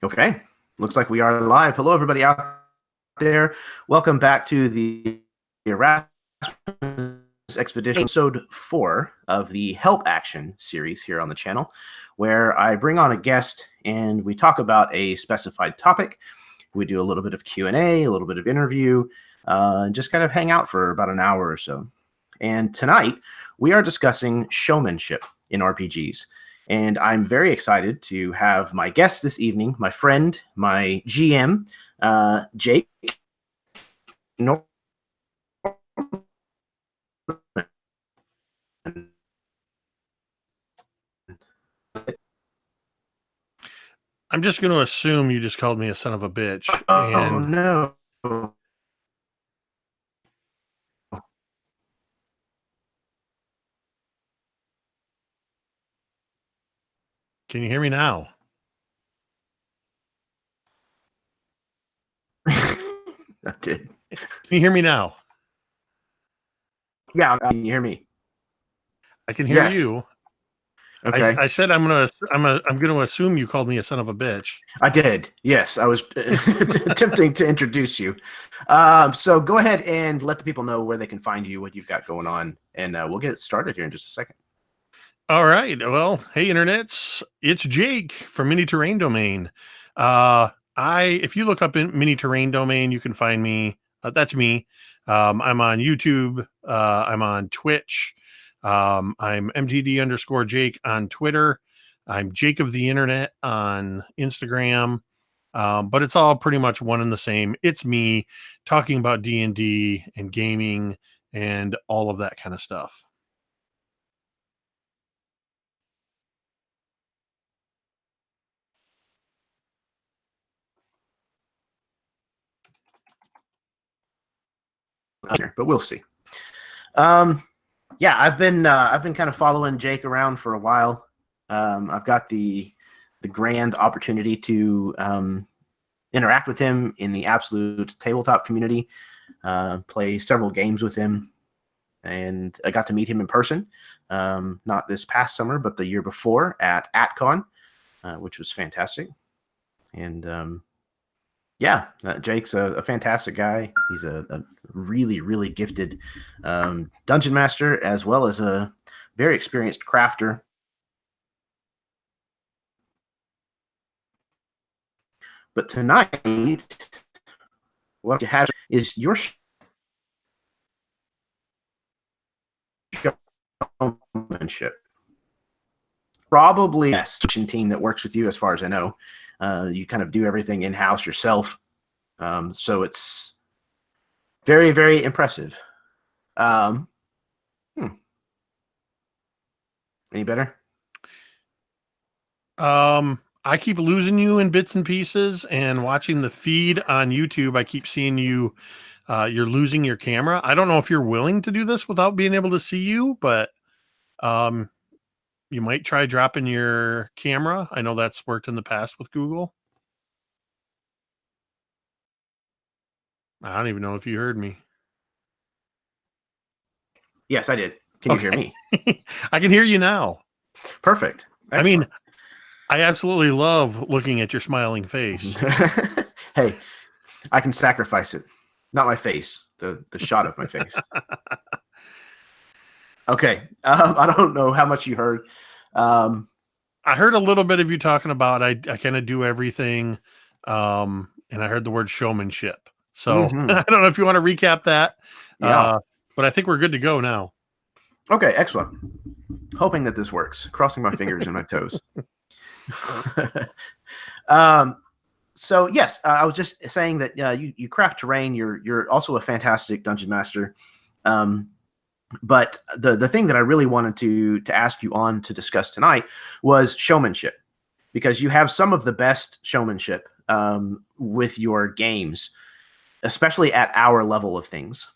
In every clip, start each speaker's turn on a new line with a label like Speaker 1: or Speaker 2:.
Speaker 1: Okay, looks like we are live. Hello, everybody out there. Welcome back to the Erasmus Expedition, episode 4 of the Help Action series here on the channel, where I bring on a guest and we talk about a specified topic. We do a little bit of Q&A, a little bit of interview, and just kind of hang out for about an hour or so. And tonight, we are discussing showmanship in RPGs. And I'm very excited to have my guest this evening, my friend, my GM, Jake.
Speaker 2: I'm just going to assume you just called me a son of a bitch.
Speaker 1: Oh, no.
Speaker 2: Can you hear me now?
Speaker 1: I did.
Speaker 2: Can you hear me now?
Speaker 1: Yeah, can you hear me?
Speaker 2: I can hear
Speaker 1: Yes.
Speaker 2: you.
Speaker 1: Okay.
Speaker 2: I said I'm going to assume you called me a son of a bitch.
Speaker 1: I did. Yes, I was attempting to introduce you. So go ahead and let the people know where they can find you, what you've got going on, and we'll get started here in just a second.
Speaker 2: All right. Well, hey, internets, it's Jake from Mini Terrain Domain. If you look up in Mini Terrain Domain, you can find me. That's me. I'm on YouTube. I'm on Twitch. I'm MTD_Jake on Twitter. I'm Jake of the Internet on Instagram. But it's all pretty much one and the same. It's me talking about D&D and gaming and all of that kind of stuff.
Speaker 1: But we'll see. Yeah, I've been kind of following Jake around for a while. I've got the grand opportunity to interact with him in the absolute tabletop community, play several games with him, and I got to meet him in person, not this past summer, but the year before at AtCon, which was fantastic. And yeah, Jake's a fantastic guy. He's a really, really gifted dungeon master, as well as a very experienced crafter. But tonight, what you have is your showmanship. Probably the best team that works with you, as far as I know. You kind of do everything in-house yourself. So it's very, very impressive. Any better?
Speaker 2: I keep losing you in bits and pieces, and watching the feed on YouTube, I keep seeing you. You're losing your camera. I don't know if you're willing to do this without being able to see you, but you might try dropping your camera. I know that's worked in the past with Google. I don't even know if you heard me.
Speaker 1: Yes, I did. Can you hear me?
Speaker 2: I can hear you now.
Speaker 1: Perfect. Excellent.
Speaker 2: I mean, I absolutely love looking at your smiling face.
Speaker 1: Hey, I can sacrifice it. Not my face, the shot of my face. Okay. I don't know how much you heard.
Speaker 2: I heard a little bit of you talking about I kind of do everything. And I heard the word showmanship. So I don't know if you want to recap that.
Speaker 1: Yeah.
Speaker 2: But I think we're good to go now.
Speaker 1: Okay, excellent. Hoping that this works. Crossing my fingers and my toes. So yes, I was just saying that you craft terrain. You're also a fantastic dungeon master. But the thing that I really wanted to ask you on to discuss tonight was showmanship, because you have some of the best showmanship with your games, especially at our level of things.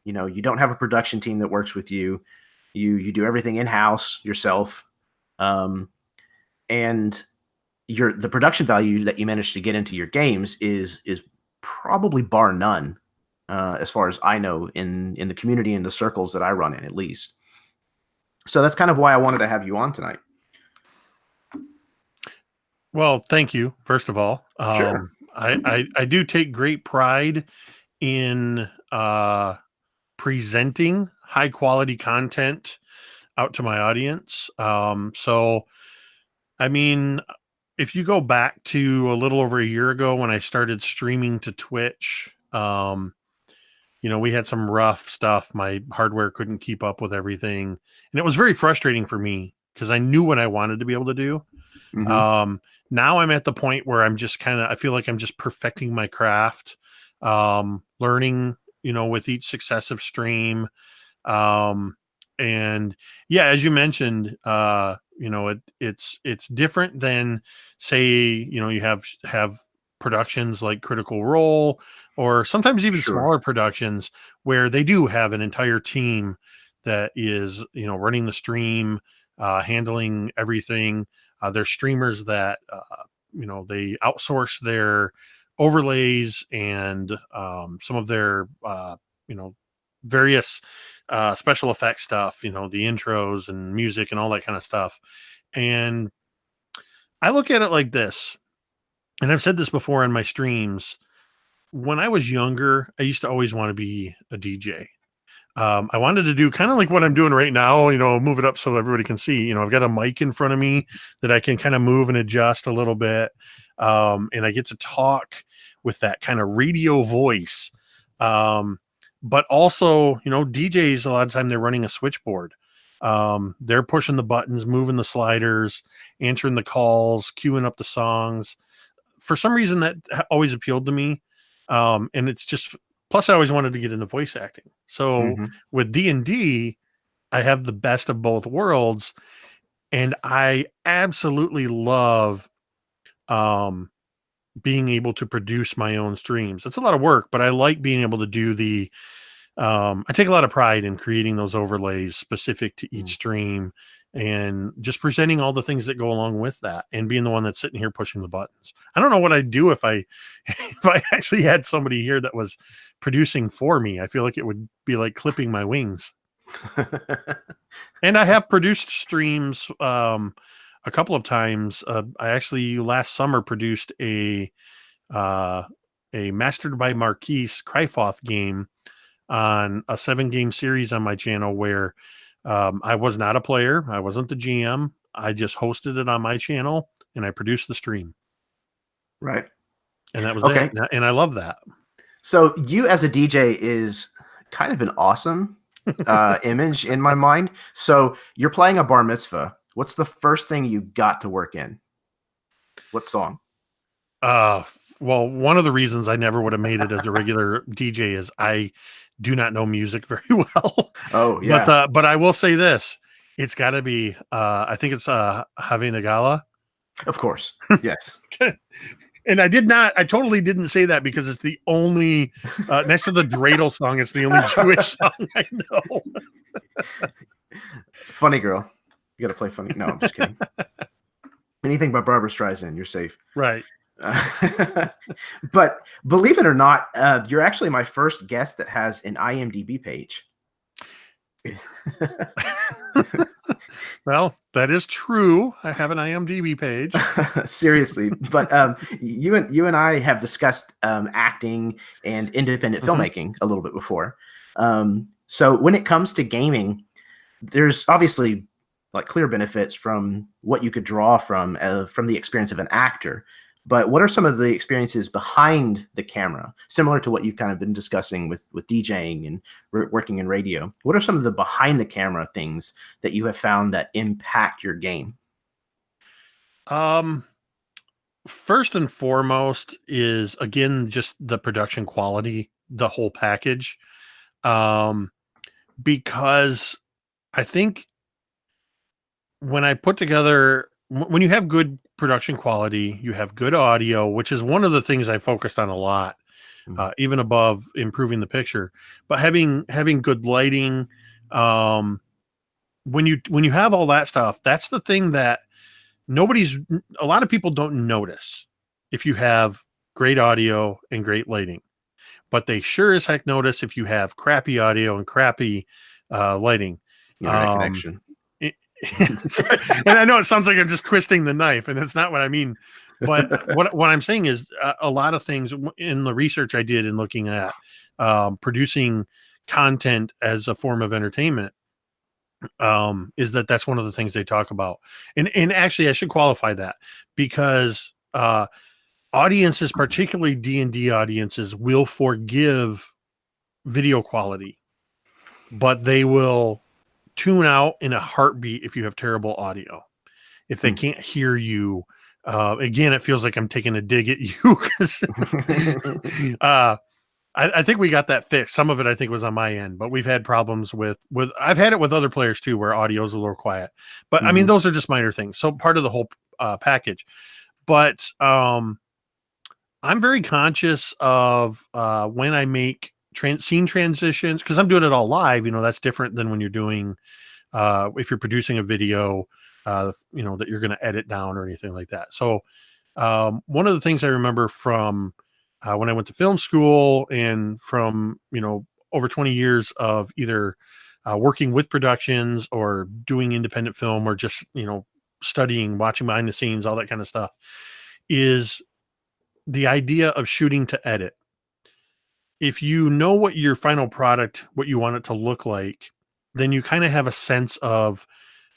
Speaker 1: You know, you don't have a production team that works with you. You do everything in-house yourself. And the production value that you manage to get into your games is probably bar none, as far as I know, in the community and the circles that I run in, at least. So that's kind of why I wanted to have you on tonight.
Speaker 2: Well, thank you, first of all.
Speaker 1: Sure.
Speaker 2: I do take great pride in presenting high quality content out to my audience. So, I mean, if you go back to a little over a year ago when I started streaming to Twitch, we had some rough stuff. My hardware couldn't keep up with everything. And it was very frustrating for me because I knew what I wanted to be able to do.
Speaker 1: Hmm.
Speaker 2: Um, Now I'm at the point where I'm just I feel like I'm just perfecting my craft, learning, with each successive stream. Um, and yeah, as you mentioned, it's different than, say, you have productions like Critical Role, or sometimes even
Speaker 1: Sure.
Speaker 2: smaller productions where they do have an entire team that is, running the stream, handling everything. There's streamers that they outsource their overlays and some of their you know various special effects stuff, the intros and music and all that kind of stuff. And I look at it like this, and I've said this before in my streams. When I was younger, I used to always want to be a DJ. I wanted to do kind of like what I'm doing right now, move it up so everybody can see. I've got a mic in front of me that I can kind of move and adjust a little bit. And I get to talk with that kind of radio voice. But also, DJs, a lot of time they're running a switchboard. They're pushing the buttons, moving the sliders, answering the calls, queuing up the songs. For some reason, that always appealed to me. And it's just, plus I always wanted to get into voice acting. So
Speaker 1: Hmm.
Speaker 2: with D&D, I have the best of both worlds, and I absolutely love um being able to produce my own streams. It's a lot of work, but I like being able to do I take a lot of pride in creating those overlays specific to each stream and just presenting all the things that go along with that and being the one that's sitting here pushing the buttons. I don't know what I'd do if I if I actually had somebody here that was producing for me. I feel like it would be like clipping my wings. And I have produced streams a couple of times. I actually last summer produced uh, a Mastered by Marquise Cryfoth game on a 7-game series on my channel where I was not a player. I wasn't the GM. I just hosted it on my channel and I produced the stream.
Speaker 1: Right.
Speaker 2: And that was it.
Speaker 1: Okay.
Speaker 2: And I love that.
Speaker 1: So you as a DJ is kind of an awesome image in my mind. So you're playing a bar mitzvah. What's the first thing you got to work in? What song?
Speaker 2: Well, one of the reasons I never would have made it as a regular DJ is I do not know music very well.
Speaker 1: Oh
Speaker 2: but
Speaker 1: yeah,
Speaker 2: but I will say this. It's got to be I think it's Have Nagala.
Speaker 1: of course. Yes.
Speaker 2: And I totally didn't say that because it's the only, next to the dreidel song, it's the only Jewish song I know.
Speaker 1: Funny girl. You got to play funny. No, I'm just kidding. Anything by Barbara Streisand, you're safe.
Speaker 2: Right.
Speaker 1: But believe it or not, you're actually my first guest that has an IMDb page.
Speaker 2: Well, that is true. I have an IMDb page.
Speaker 1: Seriously, but you and I have discussed acting and independent filmmaking a little bit before. So when it comes to gaming, there's obviously like clear benefits from what you could draw from the experience of an actor. But what are some of the experiences behind the camera, similar to what you've kind of been discussing with DJing and working in radio? What are some of the behind the camera things that you have found that impact your game?
Speaker 2: First and foremost is, again, just the production quality, the whole package. Because I think when I put together, when you have good production quality, you have good audio, which is one of the things I focused on a lot, even above improving the picture. But having good lighting, when you have all that stuff, that's the thing that a lot of people don't notice if you have great audio and great lighting, but they sure as heck notice if you have crappy audio and crappy lighting.
Speaker 1: Internet connection.
Speaker 2: And I know it sounds like I'm just twisting the knife, and that's not what I mean. But what I'm saying is a lot of things in the research I did in looking at producing content as a form of entertainment is that's one of the things they talk about. And actually I should qualify that because audiences, particularly D&D audiences, will forgive video quality, but they will tune out in a heartbeat if you have terrible audio. If they can't hear you, again, it feels like I'm taking a dig at you because I think we got that fixed. Some of it I think was on my end, but we've had problems with I've had it with other players too, where audio is a little quiet. But I mean, those are just minor things. So part of the whole package. But I'm very conscious of when I make scene transitions, because I'm doing it all live. That's different than when you're doing if you're producing a video, that you're going to edit down or anything like that. So one of the things I remember from when I went to film school and from, over 20 years of either working with productions or doing independent film or just, studying, watching behind the scenes, all that kind of stuff, is the idea of shooting to edit. If you know what your final product, what you want it to look like, then you kind of have a sense of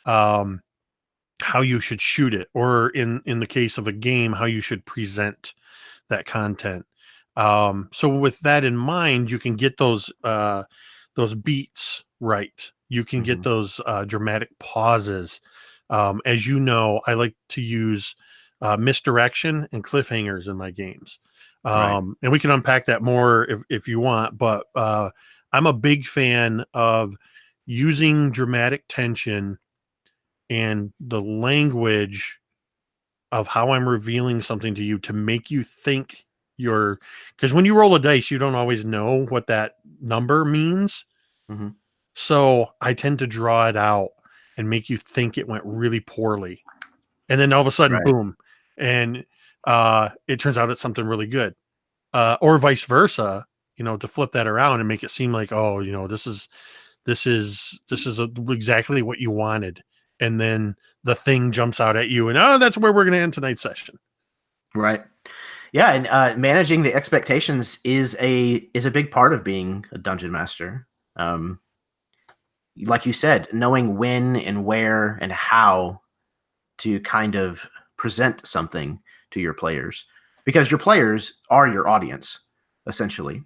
Speaker 2: how you should shoot it, or in the case of a game, how you should present that content. So with that in mind, you can get those beats right. You can get those dramatic pauses. As you know, I like to use misdirection and cliffhangers in my games. And we can unpack that more if you want, but I'm a big fan of using dramatic tension and the language of how I'm revealing something to you to make you think because when you roll a dice, you don't always know what that number means. So I tend to draw it out and make you think it went really poorly. And then all of a sudden, boom. And it turns out it's something really good. Or vice versa, to flip that around and make it seem like, oh, this is exactly what you wanted. And then the thing jumps out at you and, oh, that's where we're going to end tonight's session.
Speaker 1: Right. Yeah. And managing the expectations is a big part of being a dungeon master. Like you said, knowing when and where and how to kind of present something to your players, because your players are your audience, essentially.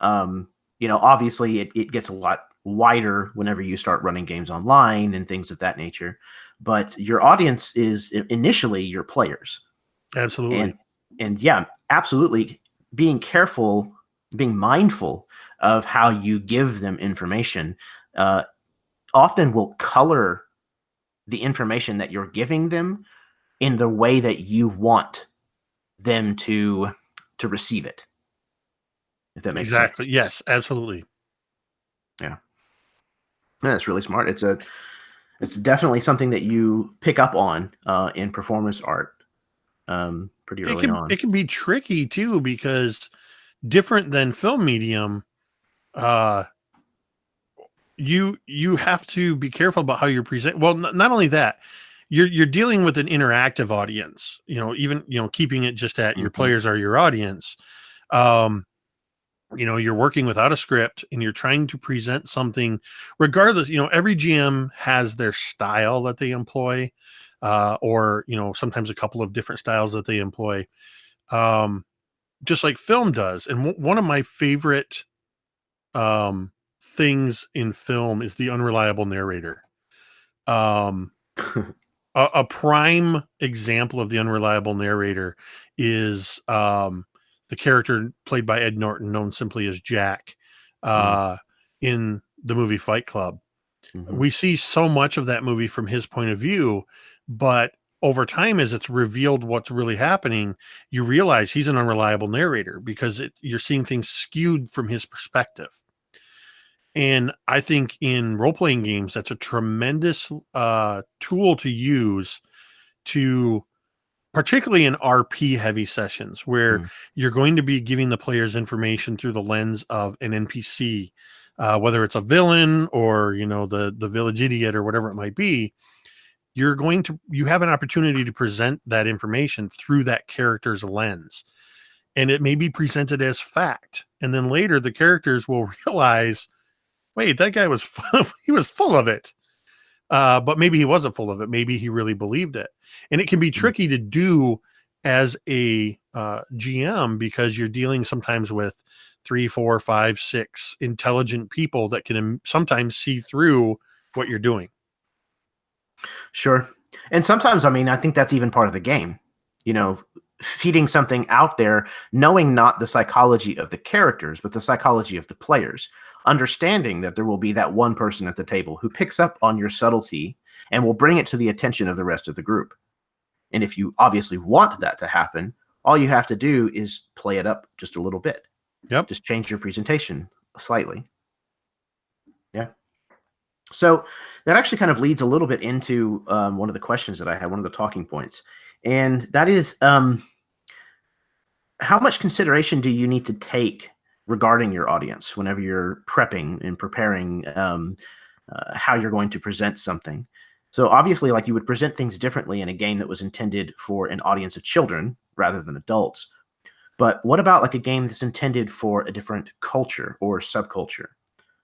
Speaker 1: Obviously it gets a lot wider whenever you start running games online and things of that nature, but your audience is initially your players.
Speaker 2: Absolutely.
Speaker 1: And yeah, absolutely. Being careful, being mindful of how you give them information, often will color the information that you're giving them in the way that you want them to receive it. If that makes sense.
Speaker 2: Yes, absolutely.
Speaker 1: Yeah. That's really smart. It's definitely something that you pick up on in performance art pretty early on.
Speaker 2: It can be tricky too, because different than film medium, you have to be careful about how you're present. Well, not only that, you're dealing with an interactive audience, even, keeping it just at your players are your audience. You're working without a script and you're trying to present something regardless. Every GM has their style that they employ, or, sometimes a couple of different styles that they employ, just like film does. And one of my favorite things in film is the unreliable narrator. A prime example of the unreliable narrator is the character played by Ed Norton, known simply as Jack, in the movie Fight Club. We see so much of that movie from his point of view, but over time, as it's revealed what's really happening, you realize he's an unreliable narrator because you're seeing things skewed from his perspective. And I think in role-playing games, that's a tremendous tool to use to, particularly in RP heavy sessions where you're going to be giving the players information through the lens of an NPC, whether it's a villain or, the village idiot or whatever it might be. you have an opportunity to present that information through that character's lens, and it may be presented as fact. And then later the characters will realize, wait, that guy was, he was full of it. But maybe he wasn't full of it. Maybe he really believed it. And it can be tricky to do as a GM, because you're dealing sometimes with 3, 4, 5, 6 intelligent people that can sometimes see through what you're doing.
Speaker 1: Sure. And sometimes, I mean, I think that's even part of the game, you know, feeding something out there, knowing not the psychology of the characters, but the psychology of the players, understanding that there will be that one person at the table who picks up on your subtlety and will bring it to the attention of the rest of the group. And if you obviously want that to happen, all you have to do is play it up just a little bit.
Speaker 2: Yep.
Speaker 1: Just change your presentation slightly. Yeah. So that actually kind of leads a little bit into one of the questions that I had, one of the talking points. And that is, how much consideration do you need to take regarding your audience whenever you're prepping and preparing how you're going to present something? So obviously, like, you would present things differently in a game that was intended for an audience of children rather than adults. But what about like a game that's intended for a different culture or subculture,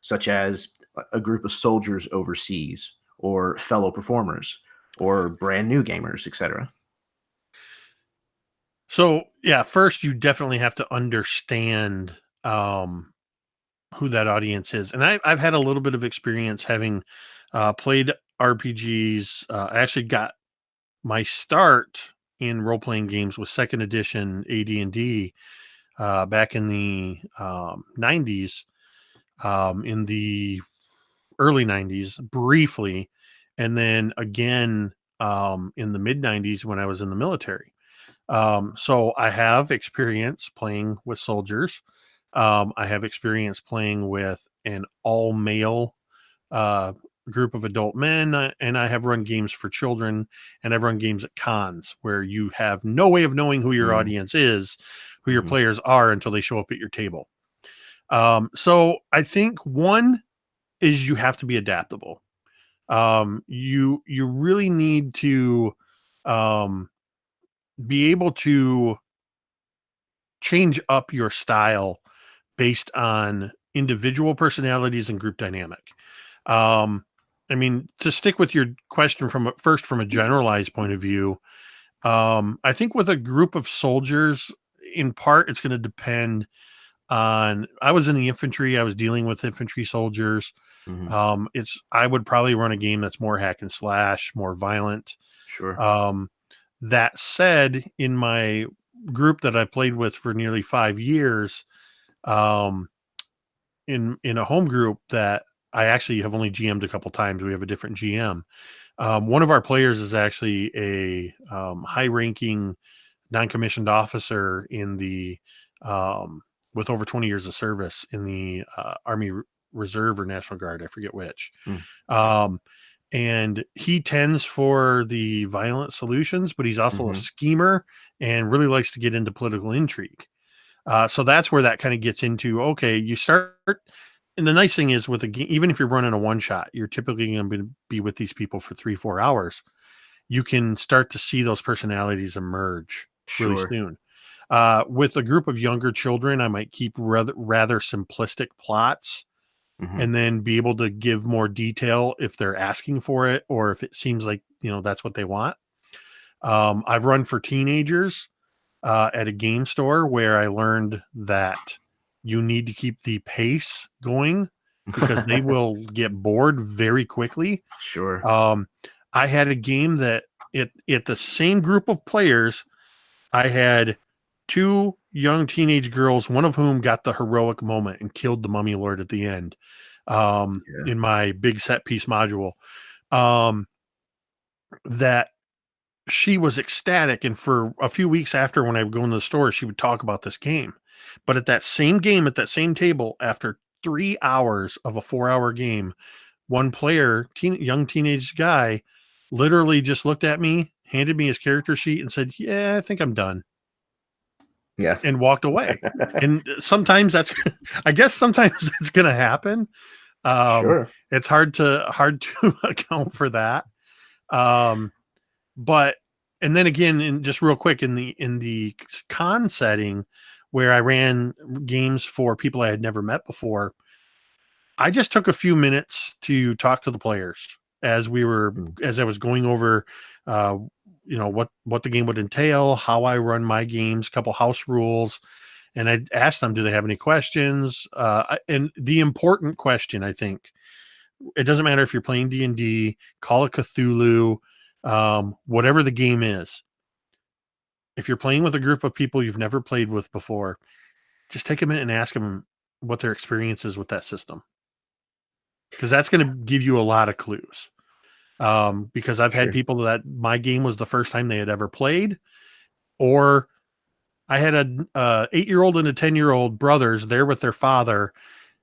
Speaker 1: such as a group of soldiers overseas, or fellow performers, or brand new gamers, etc.?
Speaker 2: So yeah, first you definitely have to understand who that audience is. And I've had a little bit of experience having played RPGs. I actually got my start in role-playing games with second edition AD&D back in the 90s, in the early 90s briefly, and then again in the mid 90s when I was in the military. So I have experience playing with soldiers. I have experience playing with an all male group of adult men, and I have run games for children, and I've run games at cons where you have no way of knowing who your audience is, who your players are, until they show up at your table. So I think one is you have to be adaptable. You really need to be able to change up your style based on individual personalities and group dynamic. I mean, to stick with your question from a generalized point of view, I think with a group of soldiers, in part, it's going to depend on. I was in the infantry. I was dealing with infantry soldiers. I would probably run a game that's more hack and slash, more violent.
Speaker 1: Sure.
Speaker 2: That said, in my group that I've played with for nearly 5 years, in a home group that I actually have only GM'd a couple times, we have a different GM. One of our players is actually a high-ranking non-commissioned officer in the with over 20 years of service in the Army Reserve or National Guard, I forget which. And he tends for the violent solutions, but he's also a schemer and really likes to get into political intrigue. So that's where that kind of gets into, okay, you start. And the nice thing is with a game, even if you're running a one shot, you're typically going to be with these people for 3-4 hours. You can start to see those personalities emerge really soon. With a group of younger children, I might keep rather simplistic plots, and then be able to give more detail if they're asking for it, or if it seems like, that's what they want. I've run for teenagers at a game store where I learned that you need to keep the pace going because they will get bored very quickly.
Speaker 1: Sure.
Speaker 2: I had a game that at the same group of players, I had 2 young teenage girls, one of whom got the heroic moment and killed the mummy lord at the end in my big set piece module. That she was ecstatic, and for a few weeks after, when I would go into the store, she would talk about this game. But at that same game, at that same table, after 3 hours of a 4-hour game, one player, young teenage guy, literally just looked at me, handed me his character sheet, and said, "Yeah, I think I'm done."
Speaker 1: Yeah.
Speaker 2: And walked away. And sometimes I guess sometimes that's going to happen.
Speaker 1: Sure.
Speaker 2: It's hard to account for that. But and then again, in just real quick in the con setting where I ran games for people I had never met before, I just took a few minutes to talk to the players as I was going over, uh, what the game would entail, how I run my games, couple house rules, and I asked them, do they have any questions? And the important question, I think, it doesn't matter if you're playing D&D, Call of Cthulhu, whatever the game is. If you're playing with a group of people you've never played with before, just take a minute and ask them what their experience is with that system. Because that's going to give you a lot of clues. Because I've had people that my game was the first time they had ever played, or I had a 8-year-old and a 10-year-old brothers there with their father.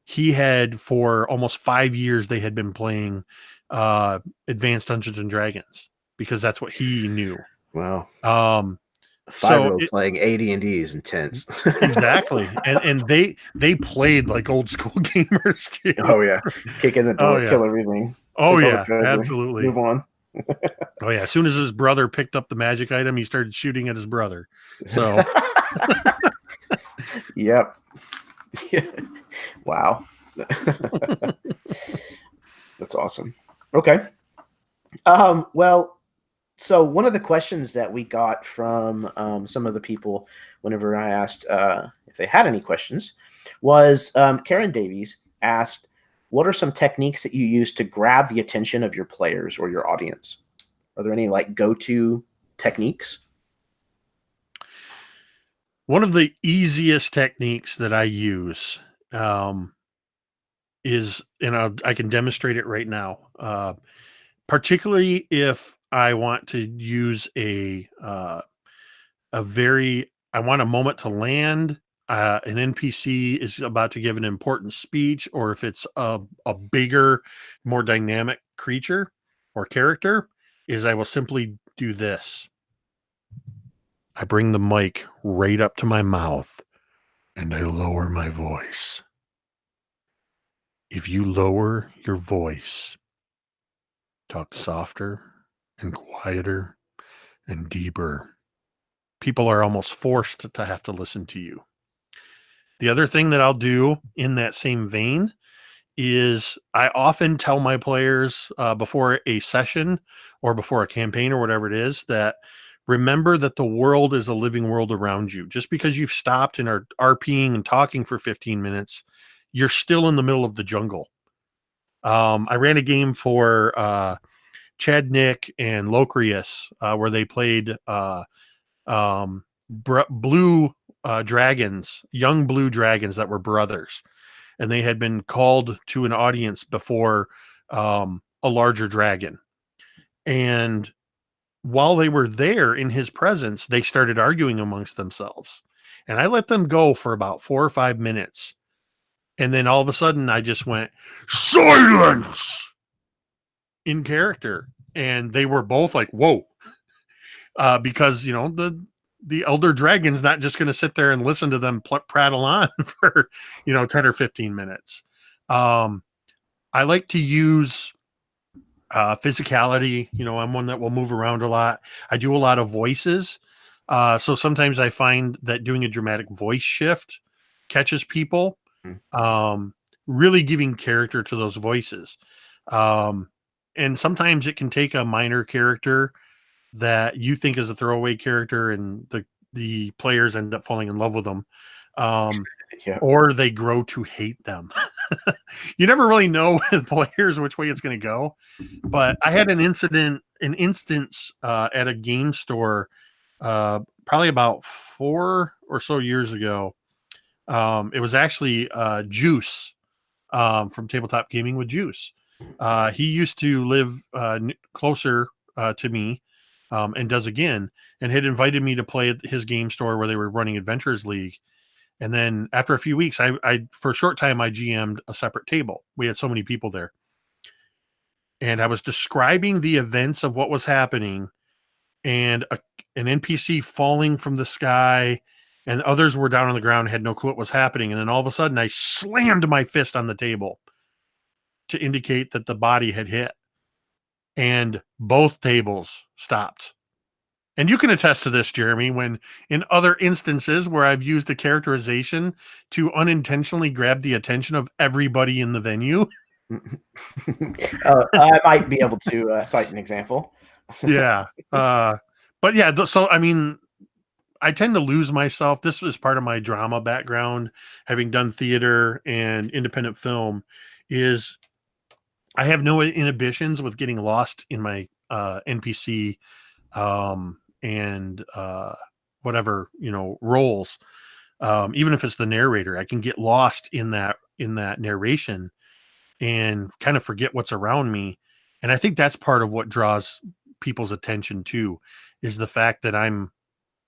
Speaker 2: He had, for almost 5 years, they had been playing Advanced Dungeons and Dragons because that's what he knew.
Speaker 1: Wow.
Speaker 2: A
Speaker 1: 5-year-old playing AD&D is intense.
Speaker 2: Exactly. And they played like old school gamers too.
Speaker 1: Oh yeah. Kick in the door, kill everything.
Speaker 2: Oh yeah, absolutely.
Speaker 1: Move on.
Speaker 2: Oh yeah. As soon as his brother picked up the magic item, he started shooting at his brother. So
Speaker 1: yep. Wow. That's awesome. Okay. Well, so one of the questions that we got from some of the people whenever I asked if they had any questions was Karen Davies asked, what are some techniques that you use to grab the attention of your players or your audience? Are there any like go-to techniques?
Speaker 2: One of the easiest techniques that I use is, and I can demonstrate it right now, particularly if I want to use I want a moment to land. An NPC is about to give an important speech, or if it's a bigger, more dynamic creature or character, is I will simply do this. I bring the mic right up to my mouth and I lower my voice. If you lower your voice, talk softer and quieter and deeper, people are almost forced to have to listen to you. The other thing that I'll do in that same vein is I often tell my players before a session or before a campaign or whatever it is, that remember that the world is a living world around you. Just because you've stopped and are RPing and talking for 15 minutes, you're still in the middle of the jungle. I ran a game for Chad, Knick, and Locrius where they played blue dragons, young blue dragons that were brothers, and they had been called to an audience before a larger dragon. And while they were there in his presence, they started arguing amongst themselves. And I let them go for about 4 or 5 minutes. And then all of a sudden I just went, silence, in character. And they were both like, whoa. Because, the elder dragon's not just going to sit there and listen to them prattle on for, 10 or 15 minutes. I like to use physicality. I'm one that will move around a lot. I do a lot of voices. So sometimes I find that doing a dramatic voice shift catches people, really giving character to those voices. And sometimes it can take a minor character that you think is a throwaway character and the players end up falling in love with them. Or they grow to hate them. You never really know with players which way it's going to go. But I had an instance at a game store probably about 4 or so years ago. It was actually Juice from Tabletop Gaming with Juice. He used to live closer to me and does again, and had invited me to play at his game store where they were running Adventurers League. And then after a few weeks, I for a short time, I GM'd a separate table. We had so many people there. And I was describing the events of what was happening, and an NPC falling from the sky, and others were down on the ground, had no clue what was happening. And then all of a sudden, I slammed my fist on the table to indicate that the body had hit. and both tables stopped. And you can attest to this, Jeremy, when in other instances where I've used a characterization to unintentionally grab the attention of everybody in the venue.
Speaker 1: I might be able to cite an example.
Speaker 2: Yeah. But yeah, so I mean, I tend to lose myself. This was part of my drama background, having done theater and independent film, is I have no inhibitions with getting lost in my NPC and whatever, roles. Even if it's the narrator, I can get lost in that narration and kind of forget what's around me. And I think that's part of what draws people's attention too, is the fact that I'm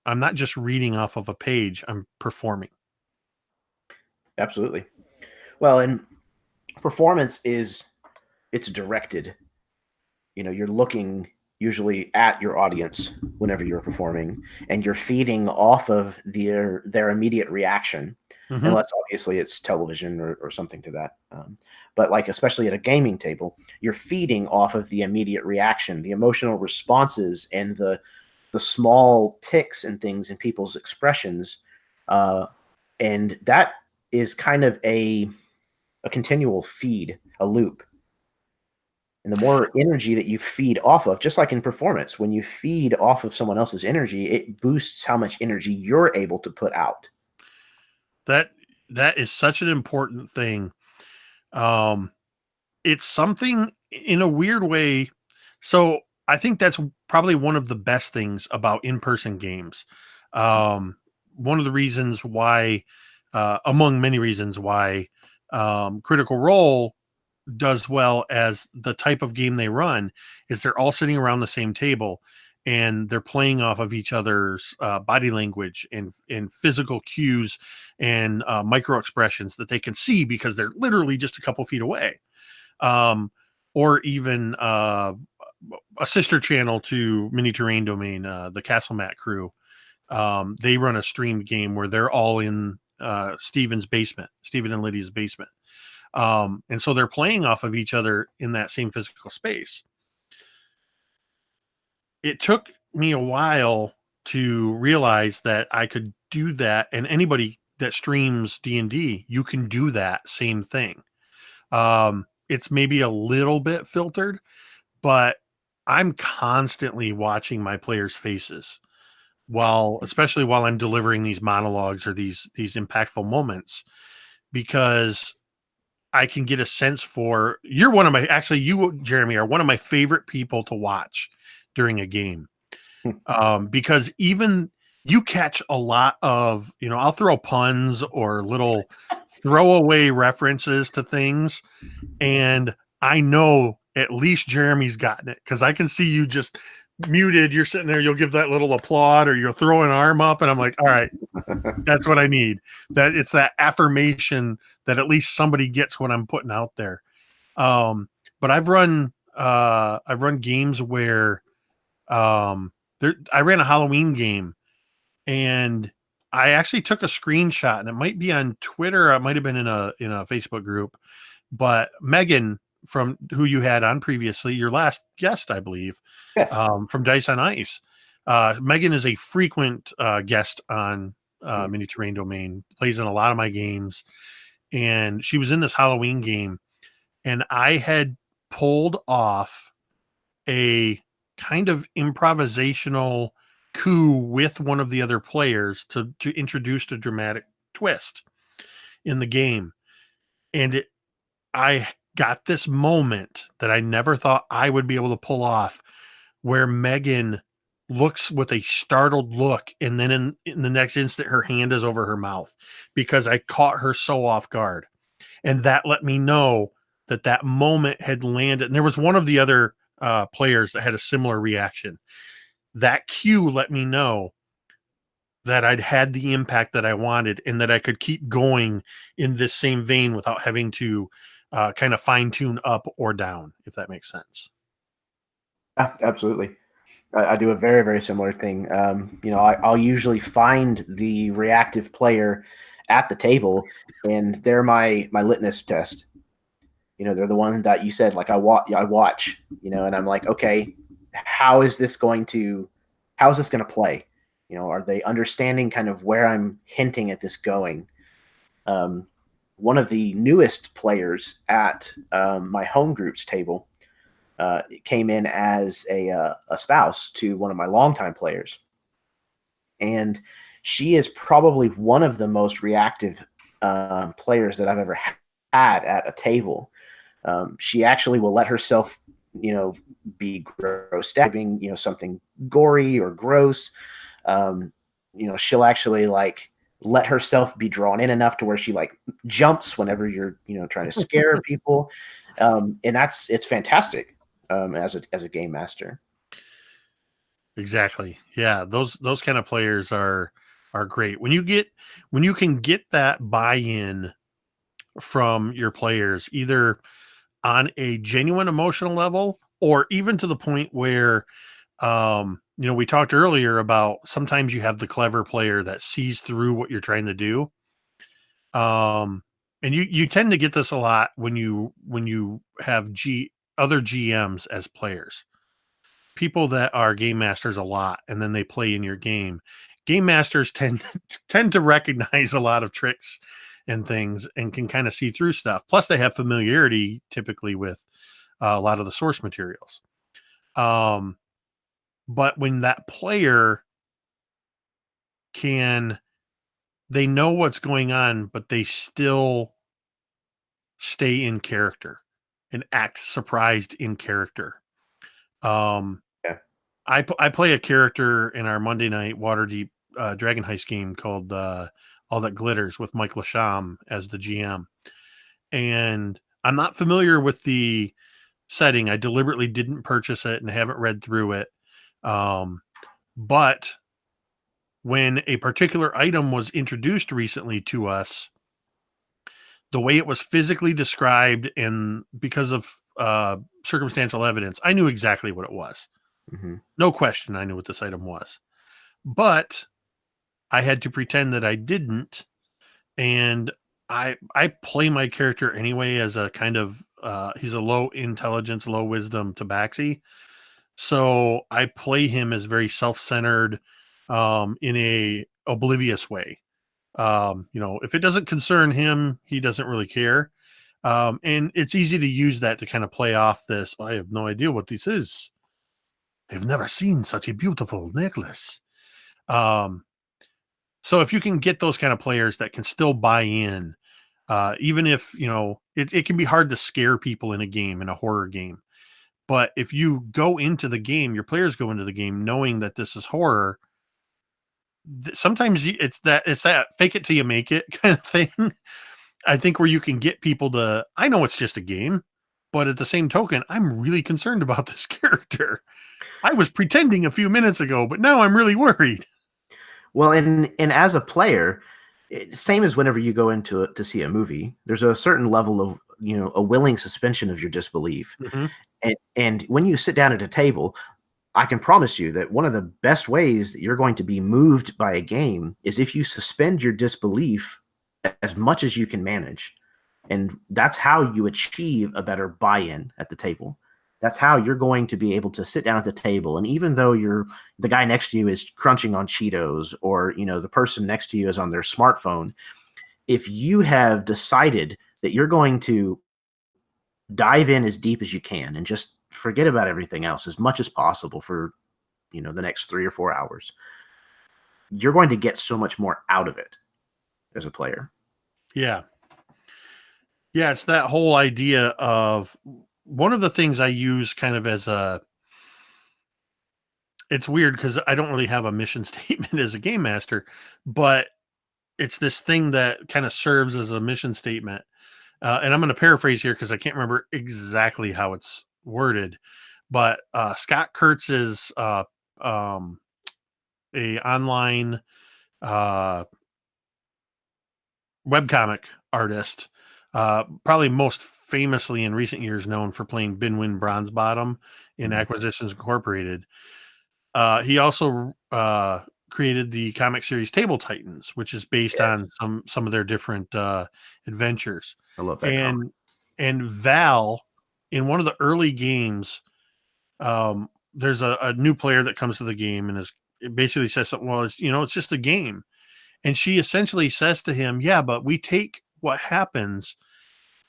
Speaker 2: not just reading off of a page, I'm performing.
Speaker 1: Absolutely. Well, and performance it's directed. You're looking usually at your audience whenever you're performing, and you're feeding off of their immediate reaction,
Speaker 2: Mm-hmm.
Speaker 1: unless obviously it's television or something to that. But like, especially at a gaming table, you're feeding off of the immediate reaction, the emotional responses, and the small ticks and things in people's expressions, and that is kind of a continual feed, a loop. And the more energy that you feed off of, just like in performance, when you feed off of someone else's energy, it boosts how much energy you're able to put out.
Speaker 2: That is such an important thing. Um, it's something in a weird way. So I think that's probably one of the best things about in-person games. One of the reasons why, among many reasons why, Critical Role does well as the type of game they run, is they're all sitting around the same table and they're playing off of each other's body language and physical cues and micro expressions that they can see because they're literally just a couple feet away. Or even a sister channel to Mini Terrain Domain, the Castle Mat crew. They run a streamed game where they're all in Stephen and Lydia's basement. And so they're playing off of each other in that same physical space. It took me a while to realize that I could do that, and anybody that streams D&D, you can do that same thing. It's maybe a little bit filtered, but I'm constantly watching my players' faces especially while I'm delivering these monologues or these impactful moments, because I can get a sense for you, Jeremy, are one of my favorite people to watch during a game. Because even you catch a lot of, I'll throw puns or little throwaway references to things, and I know at least Jeremy's gotten it because I can see you just muted. You're sitting there, you'll give that little applaud or you'll throw an arm up, and I'm like, all right, that's what I need. That it's that affirmation that at least somebody gets what I'm putting out there. But I've run games where I ran a Halloween game, and I actually took a screenshot, and it might be on Twitter, it might have been in a Facebook group, but Megan, from who you had on previously, your last guest, I believe,
Speaker 1: Yes.
Speaker 2: from Dice on Ice. Megan is a frequent guest on Mini Terrain Domain, plays in a lot of my games, and she was in this Halloween game, and I had pulled off a kind of improvisational coup with one of the other players to introduce a dramatic twist in the game. And I got this moment that I never thought I would be able to pull off, where Megan looks with a startled look, and then in the next instant her hand is over her mouth because I caught her so off guard. And that let me know that moment had landed. And there was one of the other players that had a similar reaction. That cue let me know that I'd had the impact that I wanted and that I could keep going in this same vein without having to kind of fine tune up or down, if that makes sense.
Speaker 1: Absolutely. I do a very, very similar thing. I'll usually find the reactive player at the table, and they're my litmus test. they're the one that you said, like, I watch, and I'm like, okay, how is this going to play? Are they understanding kind of where I'm hinting at this going? Um, One of the newest players at my home groups table came in as a spouse to one of my longtime players, and she is probably one of the most reactive players that I've ever had at a table. She actually will let herself, be grossed out, being, something gory or gross. Um, she'll actually like let herself be drawn in enough to where she like jumps whenever you're, trying to scare people. And it's fantastic as a game master.
Speaker 2: Exactly. Yeah, those kind of players are great. When you can get that buy-in from your players, either on a genuine emotional level or even to the point where we talked earlier about sometimes you have the clever player that sees through what you're trying to do. Um and you tend to get this a lot when you have other GMs as players, people that are game masters a lot and then they play in your game. Game masters tend to recognize a lot of tricks and things and can kind of see through stuff. Plus they have familiarity typically with a lot of the source materials. um but when that player can, they know what's going on but they still stay in character and act surprised in character. um
Speaker 1: Yeah.
Speaker 2: I play a character in our Monday night Waterdeep Dragon Heist game called All That Glitters with Mike Lasham as the GM. And I'm not familiar with the setting. I deliberately didn't purchase it and haven't read through it. But when a particular item was introduced recently to us, the way it was physically described and because of circumstantial evidence, I knew exactly what it was.
Speaker 1: Mm-hmm.
Speaker 2: No question, I knew what this item was. But I had to pretend that I didn't, and I play my character anyway as a kind of he's a low intelligence, low wisdom tabaxi. So I play him as very self-centered, in a oblivious way. If it doesn't concern him, he doesn't really care. And it's easy to use that to kind of play off this. I have no idea what this is. I've never seen such a beautiful necklace. Um, So if you can get those kind of players that can still buy in, even if, it can be hard to scare people in a game, in a horror game. But if you go into the game, your players go into the game knowing that this is horror, sometimes it's that fake it till you make it kind of thing. I think where you can get people to, I know it's just a game, but at the same token, I'm really concerned about this character. I was pretending a few minutes ago, but now I'm really worried.
Speaker 1: Well, and as a player, same as whenever you go into it to see a movie, there's a certain level of, a willing suspension of your disbelief.
Speaker 2: Mhm.
Speaker 1: And when you sit down at a table, I can promise you that one of the best ways that you're going to be moved by a game is if you suspend your disbelief as much as you can manage. And that's how you achieve a better buy-in at the table. That's how you're going to be able to sit down at the table. And even though the guy next to you is crunching on Cheetos, or, the person next to you is on their smartphone, if you have decided that you're going to dive in as deep as you can and just forget about everything else as much as possible for, the next 3 or 4 hours, you're going to get so much more out of it as a player.
Speaker 2: Yeah. Yeah, it's that whole idea of one of the things I use kind of as a, it's weird because I don't really have a mission statement as a game master, but it's this thing that kind of serves as a mission statement. And I'm going to paraphrase here because I can't remember exactly how it's worded, but Scott Kurtz is a online uh, webcomic artist, probably most famously in recent years known for playing Binwin Bronzebottom in
Speaker 1: Mhm.
Speaker 2: Acquisitions Incorporated. He also created the comic series Table Titans, which is based
Speaker 1: Yes,
Speaker 2: on some of their different adventures.
Speaker 1: I love that
Speaker 2: And
Speaker 1: comic.
Speaker 2: And Val, in one of the early games, there's a new player that comes to the game and it basically says something. Well, it's just a game, and she essentially says to him, "Yeah, but we take what happens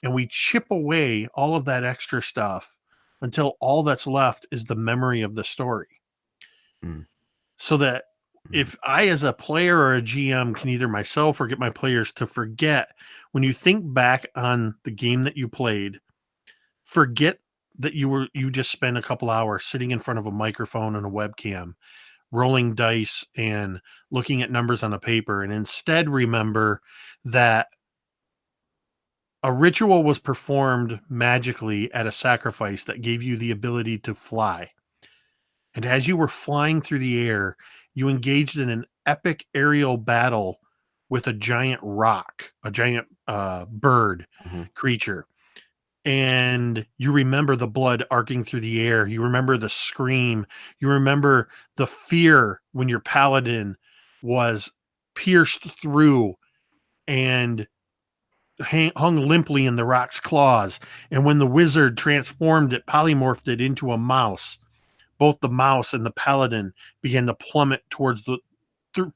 Speaker 2: and we chip away all of that extra stuff until all that's left is the memory of the story."
Speaker 1: Mm.
Speaker 2: So that
Speaker 1: Mm.
Speaker 2: if I, as a player or a GM, can either myself or get my players to forget, when you think back on the game that you played, forget that you just spent a couple hours sitting in front of a microphone and a webcam, rolling dice and looking at numbers on a paper, and instead remember that a ritual was performed magically at a sacrifice that gave you the ability to fly. And as you were flying through the air, you engaged in an epic aerial battle with a giant rock, a giant bird
Speaker 1: Mm-hmm.
Speaker 2: creature. And you remember the blood arcing through the air. You remember the scream. You remember the fear when your paladin was pierced through and hung limply in the rock's claws. And when the wizard transformed it, polymorphed it into a mouse, both the mouse and the paladin began to plummet towards the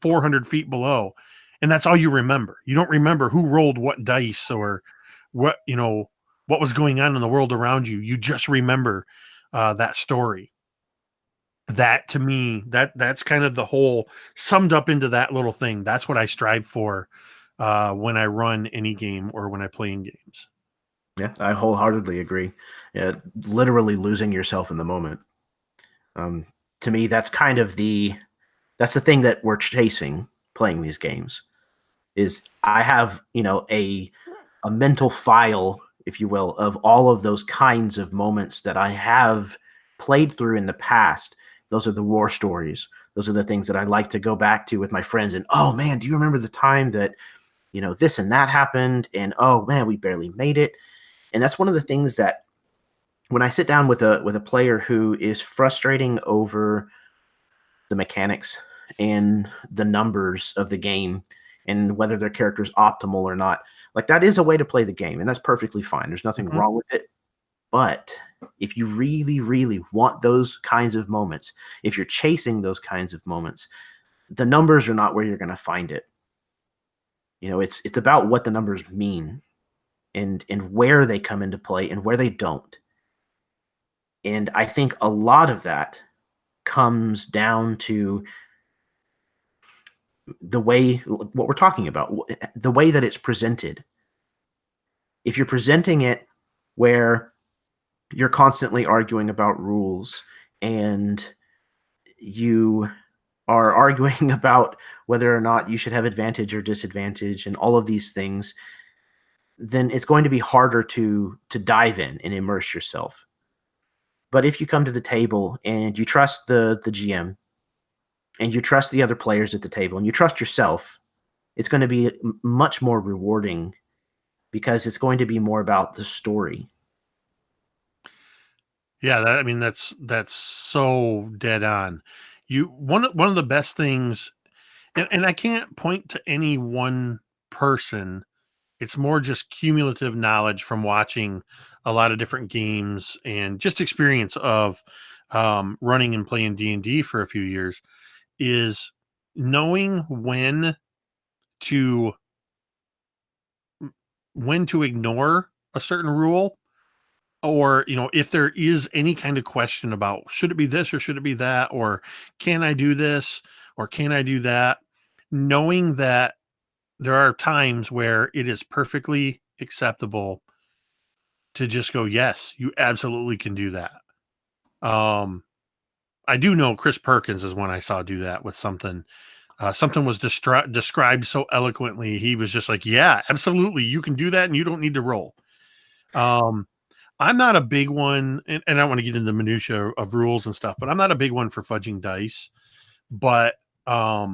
Speaker 2: 400 feet below. And that's all you remember. You don't remember who rolled what dice or what, what was going on in the world around you. You just remember that story. That, to me, that's kind of the whole summed up into that little thing. That's what I strive for when I run any game or when I play in games.
Speaker 1: Yeah, I wholeheartedly agree. Yeah, literally losing yourself in the moment. Um, to me, that's the thing that we're chasing playing these games. Is I have a mental file, if you will, of all of those kinds of moments that I have played through in the past. Those are the war stories. Those are the things that I like to go back to with my friends. And oh man, do you remember the time that this and that happened? And oh man, we barely made it. And that's one of the things that when I sit down with a player who is frustrating over the mechanics and the numbers of the game and whether their character is optimal or not, like that is a way to play the game, and that's perfectly fine. There's nothing
Speaker 2: Mm-hmm.
Speaker 1: wrong with it. But if you really, really want those kinds of moments, if you're chasing those kinds of moments, the numbers are not where you're going to find it. It's about what the numbers mean and where they come into play and where they don't. And I think a lot of that comes down to the way what we're talking about, the way that it's presented. If you're presenting it where you're constantly arguing about rules and you are arguing about whether or not you should have advantage or disadvantage and all of these things, then it's going to be harder to dive in and immerse yourself. But if you come to the table and you trust the GM and you trust the other players at the table and you trust yourself, it's going to be much more rewarding because it's going to be more about the story.
Speaker 2: Yeah, that's so dead on. One of the best things, and I can't point to any one person. It's more just cumulative knowledge from watching a lot of different games and just experience of running and playing D&D for a few years, is knowing to when to ignore a certain rule, or if there is any kind of question about should it be this or should it be that, or can I do this or can I do that, knowing that there are times where it is perfectly acceptable to just go, yes, you absolutely can do that. I do know Chris Perkins is one I saw do that with something. Something was described so eloquently. He was just like, yeah, absolutely, you can do that and you don't need to roll. I'm not a big one, and I don't want to get into the minutia of rules and stuff, but I'm not a big one for fudging dice. But I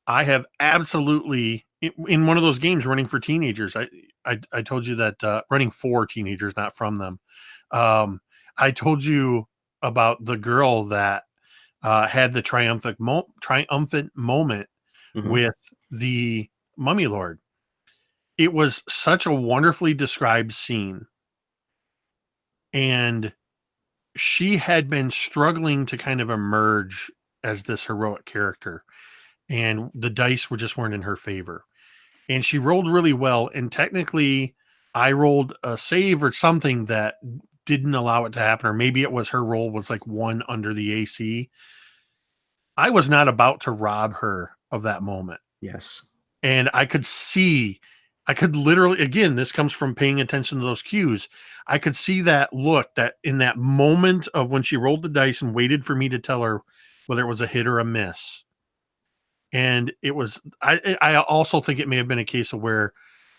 Speaker 2: have absolutely, in one of those games running for teenagers. I told you that running for teenagers, not from them. I told you about the girl that had the triumphant moment
Speaker 1: Mm-hmm.
Speaker 2: with the Mummy Lord. It was such a wonderfully described scene. And she had been struggling to kind of emerge as this heroic character, and the dice weren't in her favor. And she rolled really well. And technically, I rolled a save or something that didn't allow it to happen, or maybe it was her roll was like one under the AC. I was not about to rob her of that moment.
Speaker 1: Yes.
Speaker 2: And I could literally, again, this comes from paying attention to those cues. I could see that look, that in that moment of when she rolled the dice and waited for me to tell her whether it was a hit or a miss. And it was, I also think it may have been a case of where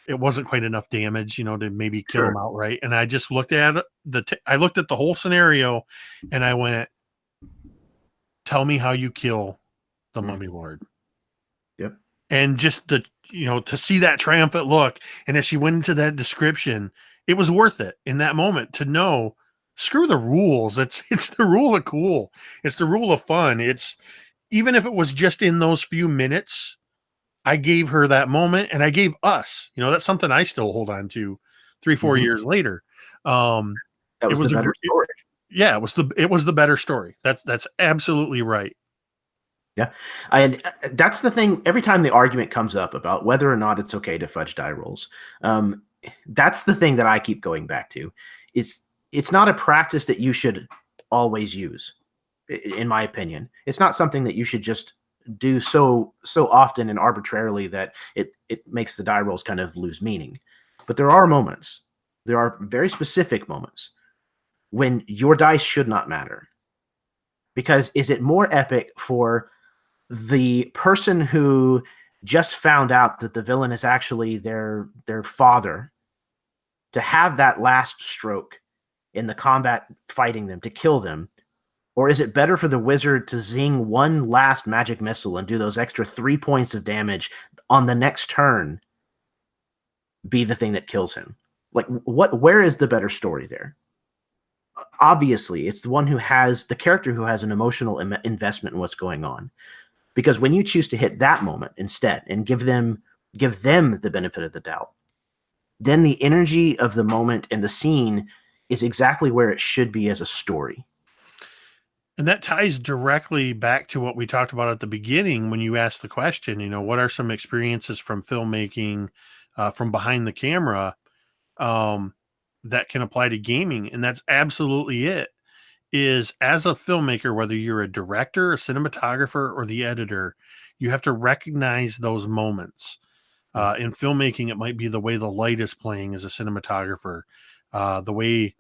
Speaker 2: it wasn't quite enough damage, to maybe kill him outright. And I just looked at I looked at the whole scenario and I went, tell me how you kill the Mummy Lord.
Speaker 1: Yep.
Speaker 2: And just to see that triumphant look. And as she went into that description, it was worth it in that moment to know, screw the rules. It's the rule of cool. It's the rule of fun. It's, even if it was just in those few minutes, I gave her that moment, and I gave us, that's something I still hold on to 3-4 years later.
Speaker 1: That was the better story.
Speaker 2: Yeah, it was the better story. That's absolutely right.
Speaker 1: Yeah. And that's the thing. Every time the argument comes up about whether or not it's okay to fudge die rolls, that's the thing that I keep going back to. It's not a practice that you should always use, in my opinion. It's not something that you should just do so often and arbitrarily that it makes the die rolls kind of lose meaning. But there are moments, there are very specific moments when your dice should not matter. Because is it more epic for the person who just found out that the villain is actually their father to have that last stroke in the combat fighting them to kill them? Or is it better for the wizard to zing one last magic missile and do those extra 3 points of damage on the next turn, be the thing that kills him? Like, where is the better story there? Obviously, it's the one who has the character who has an emotional investment in what's going on. Because when you choose to hit that moment instead and give them the benefit of the doubt, then the energy of the moment and the scene is exactly where it should be as a story.
Speaker 2: And that ties directly back to what we talked about at the beginning when you asked the question, what are some experiences from filmmaking, from behind the camera, that can apply to gaming? And that's absolutely it. Is, as a filmmaker, whether you're a director, a cinematographer, or the editor, you have to recognize those moments. In filmmaking, it might be the way the light is playing as a cinematographer, the way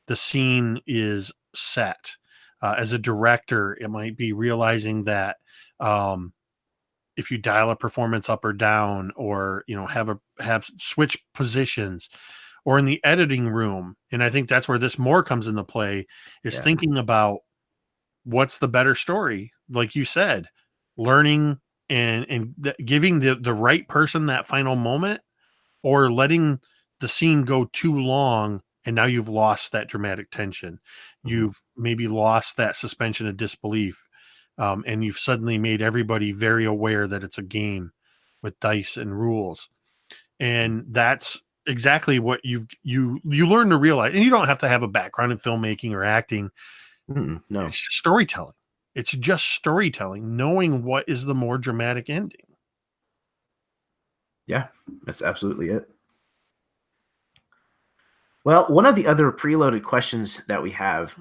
Speaker 2: the scene is set. As a director, it might be realizing that if you dial a performance up or down, or have switch positions, or in the editing room. And I think that's where this more comes into play, is thinking about what's the better story. Like you said, learning and giving the right person that final moment, or letting the scene go too long. And now you've lost that dramatic tension. You've maybe lost that suspension of disbelief. And you've suddenly made everybody very aware that it's a game with dice and rules. And that's exactly what you learn to realize. And you don't have to have a background in filmmaking or acting.
Speaker 1: No,
Speaker 2: it's storytelling. It's just storytelling, knowing what is the more dramatic ending.
Speaker 1: Yeah, that's absolutely it. Well, one of the other preloaded questions that we have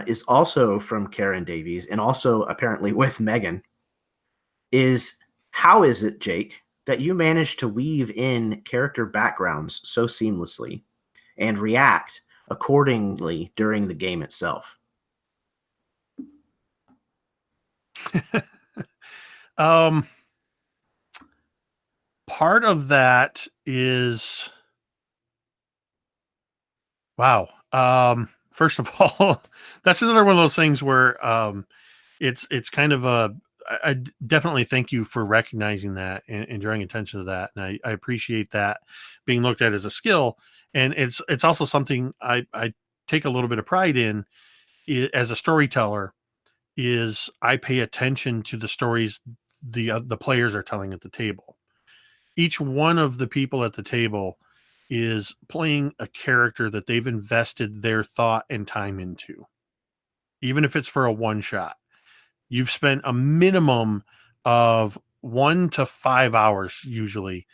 Speaker 1: is also from Karen Davies, and also apparently with Megan, is how is it, Jake, that you manage to weave in character backgrounds so seamlessly and react accordingly during the game itself?
Speaker 2: Part of that is, wow. First of all, that's another one of those things where it's kind of I definitely thank you for recognizing that and drawing attention to that. And I appreciate that being looked at as a skill. And it's also something I take a little bit of pride in as a storyteller, is I pay attention to the stories the players are telling at the table. Each one of the people at the table is playing a character that they've invested their thought and time into, even if it's for a one shot. You've spent a minimum of 1 to 5 hours usually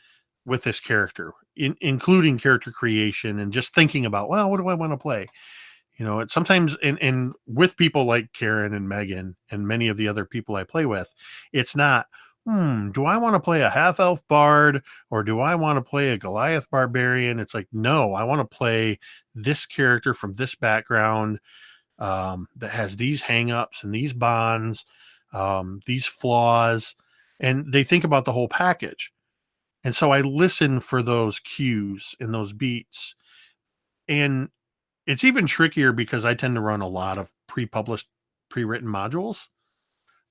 Speaker 2: with this character, including character creation and just thinking about, well, what do I want to play? It's sometimes and with people like Karen and Megan and many of the other people I play with, it's not, do I want to play a half elf bard or do I want to play a Goliath barbarian? It's like, no, I want to play this character from this background, that has these hangups and these bonds, these flaws, and they think about the whole package. And so I listen for those cues and those beats. And it's even trickier because I tend to run a lot of pre-published, pre-written modules.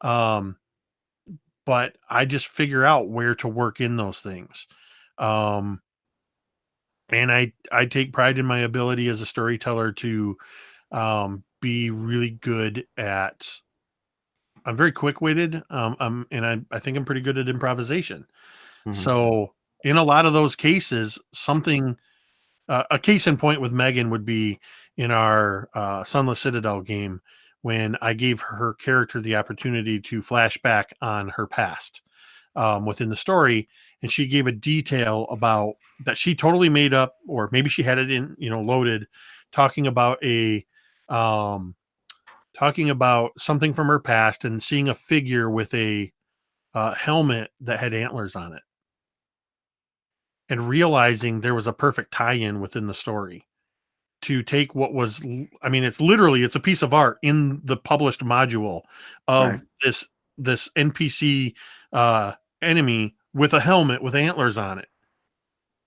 Speaker 2: But I just figure out where to work in those things. And I take pride in my ability as a storyteller to be really good at. I'm very quick-witted, and I think I'm pretty good at improvisation. So in a lot of those cases, a case in point with Megan would be in our Sunless Citadel game when I gave her character the opportunity to flash back on her past within the story, and she gave a detail about that she totally made up, or maybe she had it in loaded, talking about something from her past and seeing a figure with a helmet that had antlers on it, and realizing there was a perfect tie-in within the story to take what was, I mean, it's a piece of art in the published module of this NPC enemy with a helmet with antlers on it.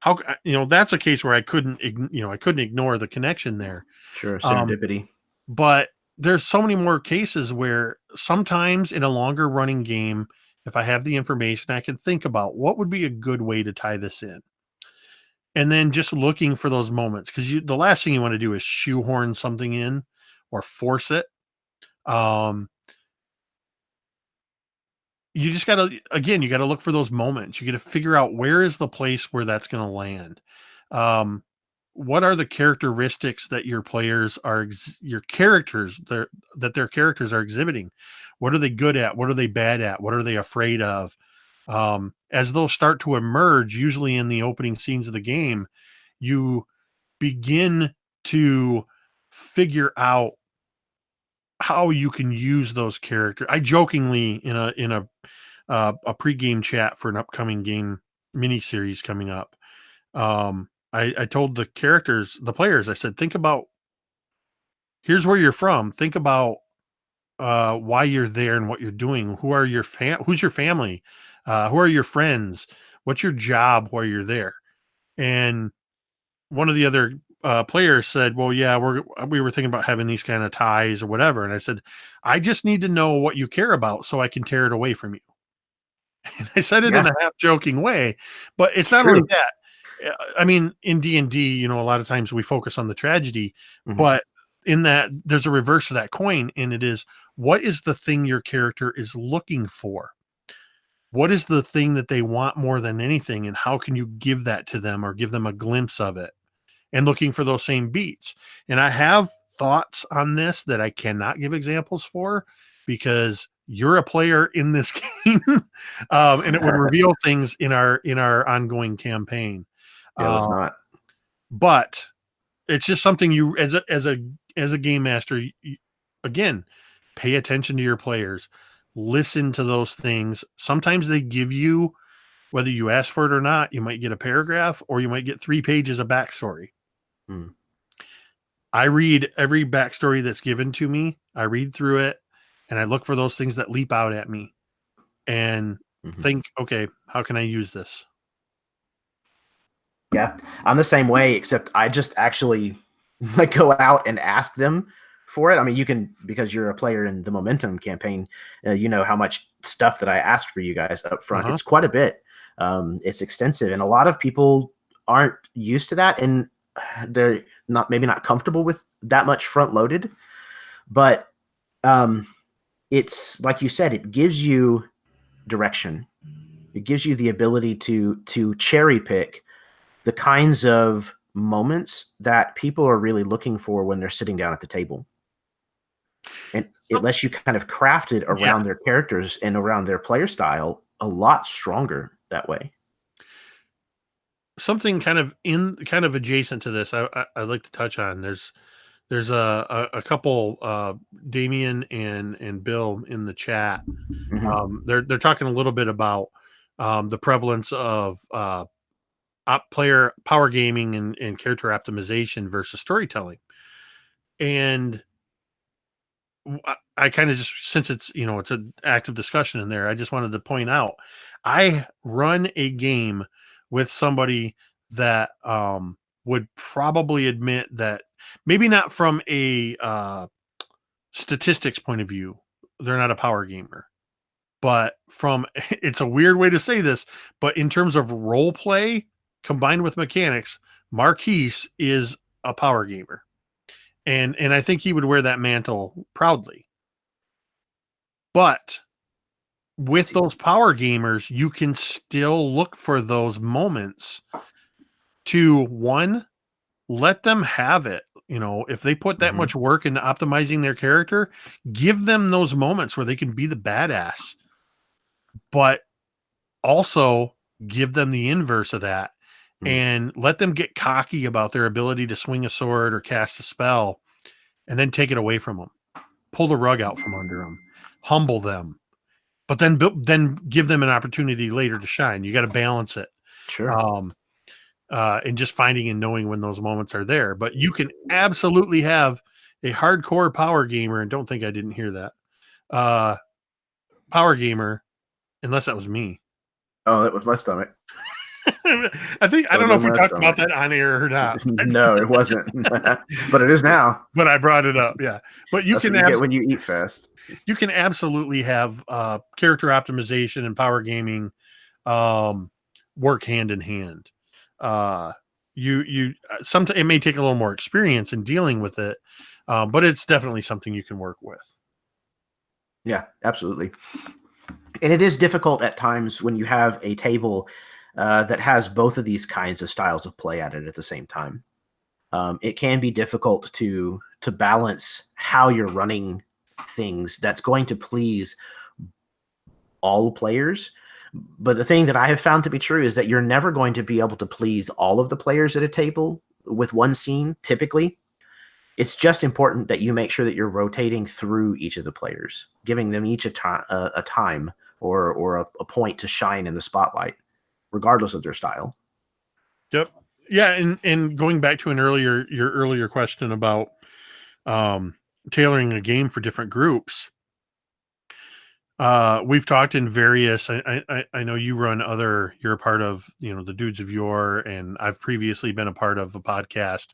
Speaker 2: How, that's a case where I couldn't ignore the connection there.
Speaker 1: Sure, serendipity.
Speaker 2: But there's so many more cases where sometimes in a longer running game, if I have the information, I can think about what would be a good way to tie this in. And then just looking for those moments, because the last thing you want to do is shoehorn something in or force it. You just got to look for those moments. You got to figure out where is the place where that's going to land. What are the characteristics that your players your characters, that their characters are exhibiting? What are they good at? What are they bad at? What are they afraid of? As those start to emerge, usually in the opening scenes of the game, you begin to figure out how you can use those characters. I jokingly in a pregame chat for an upcoming game miniseries coming up, I told the players, I said, think about, here's where you're from. Think about why you're there and what you're doing. Who's your family? Who are your friends? What's your job while you're there? And one of the other players said, well, yeah, we were thinking about having these kind of ties or whatever. And I said, I just need to know what you care about so I can tear it away from you. And I said it in a half joking way, but it's not only that. I mean, in D&D, a lot of times we focus on the tragedy, but in that there's a reverse of that coin, and it is, what is the thing your character is looking for? What is the thing that they want more than anything, and how can you give that to them or give them a glimpse of it? And looking for those same beats. And I have thoughts on this that I cannot give examples for because you're a player in this game, and it would reveal things in our ongoing campaign.
Speaker 1: Yeah, let's not.
Speaker 2: But it's just something you, as a game master, again, pay attention to your players, listen to those things. Sometimes they give you, whether you ask for it or not, you might get a paragraph or you might get 3 pages of backstory. I read every backstory that's given to me. I read through it and I look for those things that leap out at me and think, okay, how can I use this?
Speaker 1: Yeah, I'm the same way, except I just actually go out and ask them for it. I mean, you can, because you're a player in the Momentum campaign, you know how much stuff that I asked for you guys up front. It's quite a bit. It's extensive, and a lot of people aren't used to that, and they're maybe not comfortable with that much front loaded. But it's like you said, it gives you direction. It gives you the ability to cherry pick the kinds of moments that people are really looking for when they're sitting down at the table. And it lets you kind of craft it around their characters and around their player style a lot stronger that way.
Speaker 2: Something kind of adjacent to this, I'd like to touch on. There's a couple, Damien and Bill in the chat. They're talking a little bit about the prevalence of player power gaming and character optimization versus storytelling. And I kind of just, since it's, it's an active discussion in there, I just wanted to point out, I run a game with somebody that would probably admit that maybe not from a statistics point of view, they're not a power gamer, but from it's a weird way to say this, but in terms of role play combined with mechanics, Marquise is a power gamer. And I think he would wear that mantle proudly. But with those power gamers, you can still look for those moments to, one, let them have it. If they put that much work into optimizing their character, give them those moments where they can be the badass, but also give them the inverse of that and let them get cocky about their ability to swing a sword or cast a spell, and then take it away from them, pull the rug out from under them, humble them, but then give them an opportunity later to shine. You got to balance it.
Speaker 1: Sure.
Speaker 2: And just finding and knowing when those moments are there. But you can absolutely have a hardcore power gamer, and don't think I didn't hear that. Power gamer, unless that was me.
Speaker 1: Oh, that was my stomach.
Speaker 2: I don't know if we talked about that on air or not.
Speaker 1: No, it wasn't. But it is now.
Speaker 2: But I brought it up, yeah. But
Speaker 1: That's what you get when you eat fast.
Speaker 2: You can absolutely have character optimization and power gaming work hand in hand. Sometimes it may take a little more experience in dealing with it, but it's definitely something you can work with.
Speaker 1: Yeah, absolutely. And it is difficult at times when you have a table that has both of these kinds of styles of play at it at the same time. It can be difficult to balance how you're running things that's going to please all players. But the thing that I have found to be true is that you're never going to be able to please all of the players at a table with one scene, typically. It's just important that you make sure that you're rotating through each of the players, giving them each a time or a point to shine in the spotlight, regardless of their style.
Speaker 2: Yep. Yeah, and going back to your earlier question about tailoring a game for different groups, we've talked in various. I know you run you're a part of the Dudes of Yore, and I've previously been a part of a podcast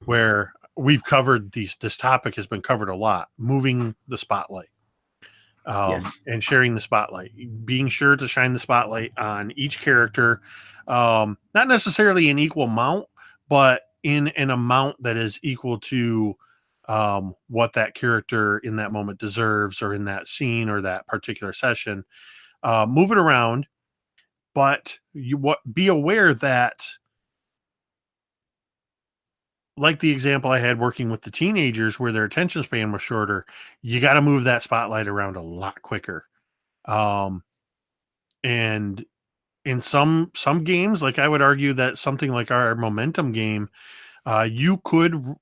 Speaker 2: where we've covered this topic has been covered a lot, moving the spotlight. And sharing the spotlight, being sure to shine the spotlight on each character, not necessarily an equal amount, but in an amount that is equal to what that character in that moment deserves, or in that scene or that particular session. Move it around, but be aware that, like the example I had working with the teenagers where their attention span was shorter, you got to move that spotlight around a lot quicker. And in some games, like I would argue that something like our momentum game, you could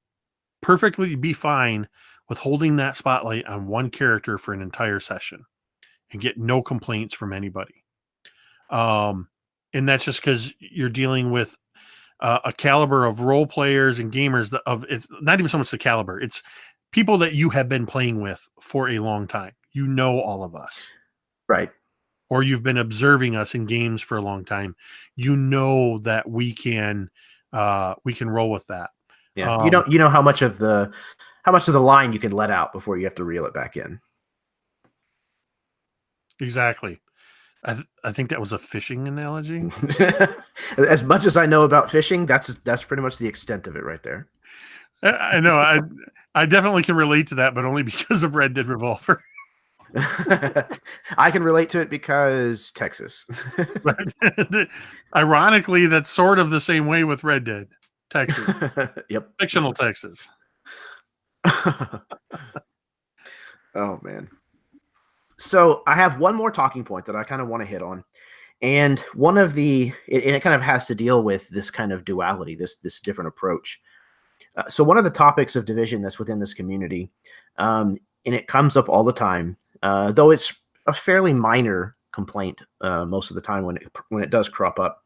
Speaker 2: perfectly be fine with holding that spotlight on one character for an entire session and get no complaints from anybody. And that's just because you're dealing with a caliber of role players and gamers it's not even so much the caliber, it's people that you have been playing with for a long time. All of us,
Speaker 1: right?
Speaker 2: Or you've been observing us in games for a long time. That we can roll with that.
Speaker 1: Yeah, you know how much of the line you can let out before you have to reel it back in.
Speaker 2: Exactly. I think that was a fishing analogy.
Speaker 1: As much as I know about fishing, that's pretty much the extent of it right there.
Speaker 2: I know. I definitely can relate to that, but only because of Red Dead Revolver.
Speaker 1: I can relate to it because Texas.
Speaker 2: Ironically, that's sort of the same way with Red Dead, Texas.
Speaker 1: Yep.
Speaker 2: Fictional Texas.
Speaker 1: Oh, man. So I have one more talking point that I kind of want to hit on. And one of it kind of has to deal with this kind of duality, this different approach. So one of the topics of division that's within this community, and it comes up all the time, though it's a fairly minor complaint most of the time when it does crop up,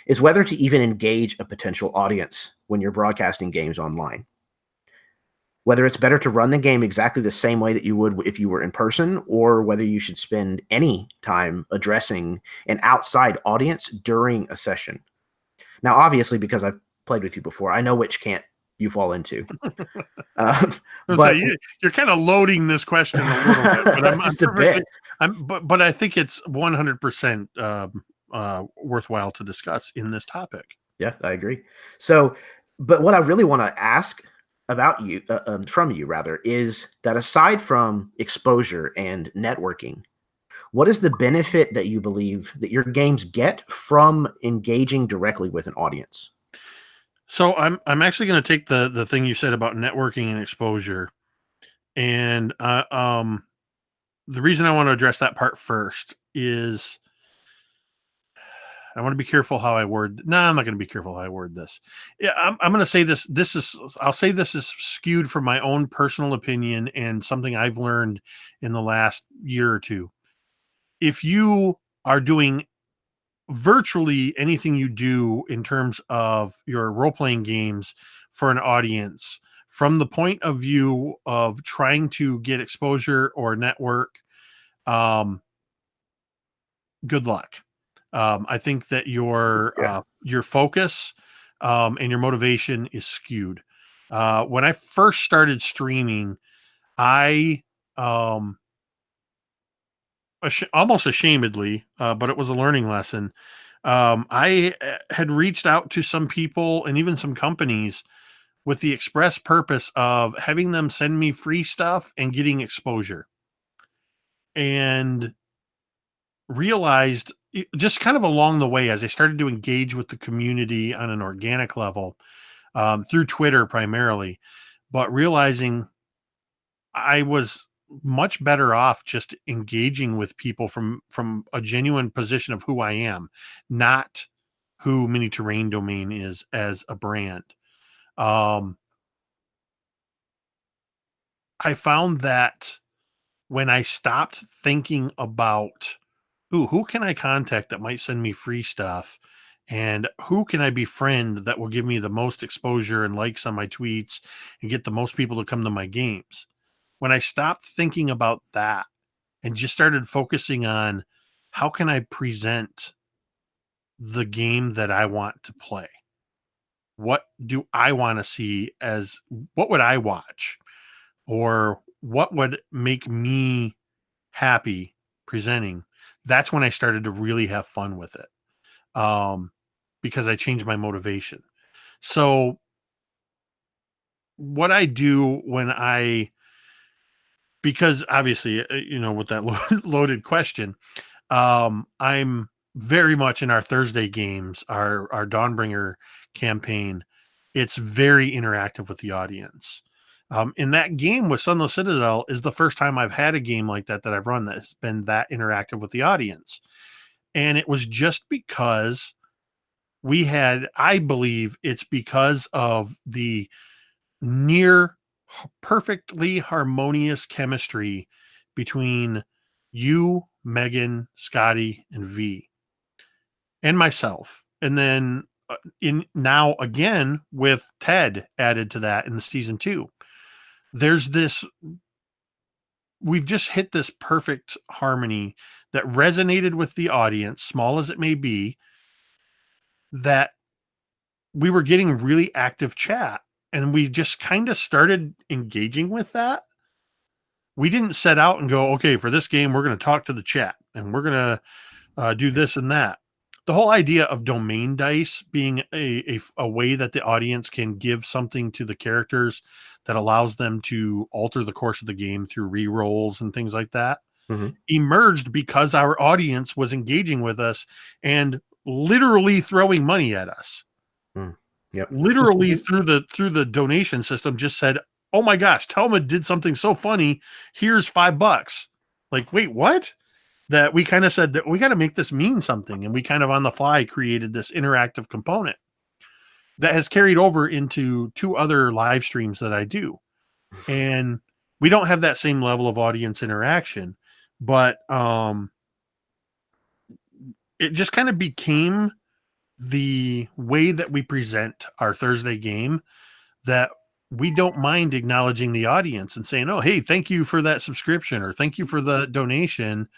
Speaker 1: is whether to even engage a potential audience when you're broadcasting games online. Whether it's better to run the game exactly the same way that you would if you were in person, or whether you should spend any time addressing an outside audience during a session. Now, obviously, because I've played with you before, I know which camp you fall into.
Speaker 2: But you're kind of loading this question a little bit, but
Speaker 1: just a bit.
Speaker 2: But I think it's 100% worthwhile to discuss in this topic.
Speaker 1: Yeah, I agree. So, but what I really want to ask about you, from you rather, is that aside from exposure and networking, what is the benefit that you believe that your games get from engaging directly with an audience?
Speaker 2: So I'm actually going to take the thing you said about networking and exposure, and the reason I want to address that part first is I want to be careful how I word. No, I'm not going to be careful how I word this. Yeah, I'm going to say this. I'll say this is skewed from my own personal opinion and something I've learned in the last year or two. If you are doing virtually anything you do in terms of your role-playing games for an audience from the point of view of trying to get exposure or network, good luck. I think that your focus and your motivation is skewed. When I first started streaming, I almost ashamedly, but it was a learning lesson. I had reached out to some people and even some companies with the express purpose of having them send me free stuff and getting exposure. And realized just kind of along the way as I started to engage with the community on an organic level, through Twitter primarily, but realizing I was much better off just engaging with people from a genuine position of who I am, not who Mini Terrain Domain is as a brand. Um, I found that when I stopped thinking about, ooh, who can I contact that might send me free stuff? And who can I befriend that will give me the most exposure and likes on my tweets and get the most people to come to my games? When I stopped thinking about that and just started focusing on how can I present the game that I want to play? What do I want to see as what would I watch? Or what would make me happy presenting? That's when I started to really have fun with it. Because I changed my motivation. So what I do because obviously, with that loaded question, I'm very much in our Thursday games, our Dawnbringer campaign. It's very interactive with the audience. In that game with Sunless Citadel is the first time I've had a game like that I've run that has been that interactive with the audience. And it was just because I believe it's because of the near perfectly harmonious chemistry between you, Megan, Scotty, and V, and myself. And then in now again with Ted added to that in the season 2, we've just hit this perfect harmony that resonated with the audience, small as it may be, that we were getting really active chat, and we just kind of started engaging with that. We didn't set out and go, okay, for this game, we're going to talk to the chat and we're going to do this and that. The whole idea of domain dice being a way that the audience can give something to the characters that allows them to alter the course of the game through re-rolls and things like that. emerged because our audience was engaging with us and literally throwing money at us.
Speaker 1: Yep.
Speaker 2: Literally through the donation system, just said, "Oh my gosh, Telma did something so funny. Here's $5." Like, wait, what? That we kind of said that we got to make this mean something, and we kind of on the fly created this interactive component that has carried over into 2 other live streams that I do. And we don't have that same level of audience interaction, but it just kind of became the way that we present our Thursday game, that we don't mind acknowledging the audience and saying, "Oh, hey, thank you for that subscription," or "Thank you for the donation.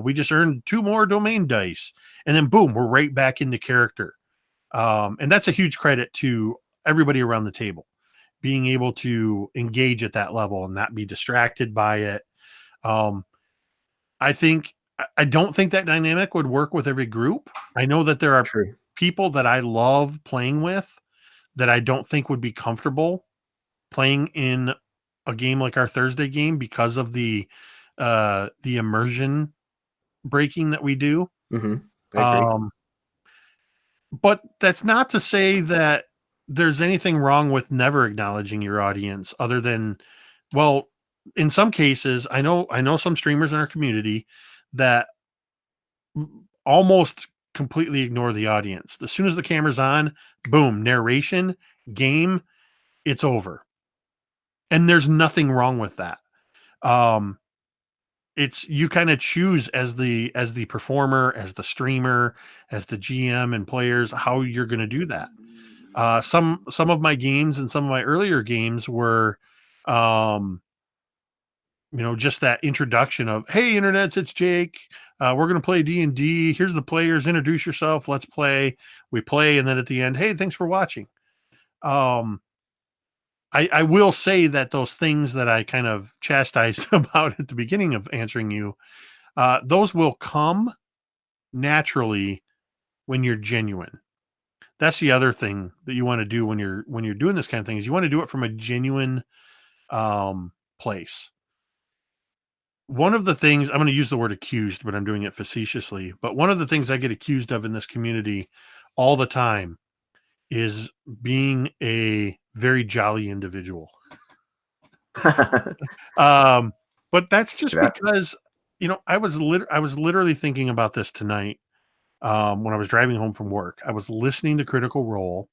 Speaker 2: We just earned 2 more domain dice." And then boom, we're right back into character. And that's a huge credit to everybody around the table being able to engage at that level and not be distracted by it. Um, I don't think that dynamic would work with every group. I know that there are people that I love playing with that I don't think would be comfortable playing in a game like our Thursday game because of the immersion breaking that we do.
Speaker 1: I agree.
Speaker 2: But that's not to say that there's anything wrong with never acknowledging your audience, other than, well, in some cases, I know some streamers in our community that almost completely ignore the audience. As soon as the camera's on, boom, narration, game, it's over. And there's nothing wrong with that. It's, you kind of choose as the performer, as the streamer, as the GM and players, how you're going to do that. Some of my games and some of my earlier games were, just that introduction of, "Hey, internets, it's Jake. We're going to play D&D. Here's the players. Introduce yourself. Let's play." We play, and then at the end, "Hey, thanks for watching." I will say that those things that I kind of chastised about at the beginning of answering you, those will come naturally when you're genuine. That's the other thing that you want to do when you're doing this kind of thing, is you want to do it from a genuine place. One of the things, I'm going to use the word accused, but I'm doing it facetiously. But one of the things I get accused of in this community all the time is being a very jolly individual. But that's just because, I was literally thinking about this tonight. When I was driving home from work, I was listening to Critical Role.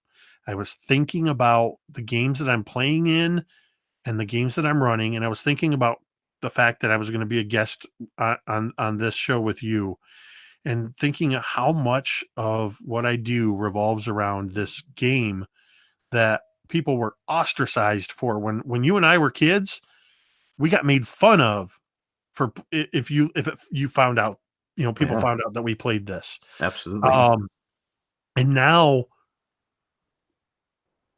Speaker 2: I was thinking about the games that I'm playing in and the games that I'm running, and I was thinking about the fact that I was going to be a guest on this show with you, and thinking of how much of what I do revolves around this game that people were ostracized for. When you and I were kids, we got made fun of for if you found out, people found out that we played this.
Speaker 1: Absolutely.
Speaker 2: And now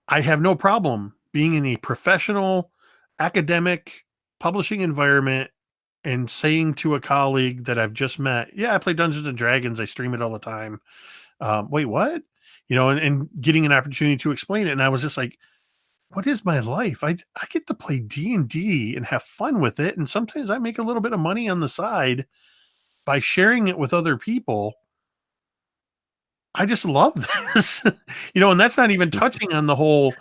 Speaker 2: I have no problem being in a professional academic publishing environment and saying to a colleague that I've just met, "Yeah, I play Dungeons and Dragons. I stream it all the time." Wait, what? And getting an opportunity to explain it. And I was just like, what is my life? I get to play D&D and have fun with it. And sometimes I make a little bit of money on the side by sharing it with other people. I just love this, and that's not even touching on the whole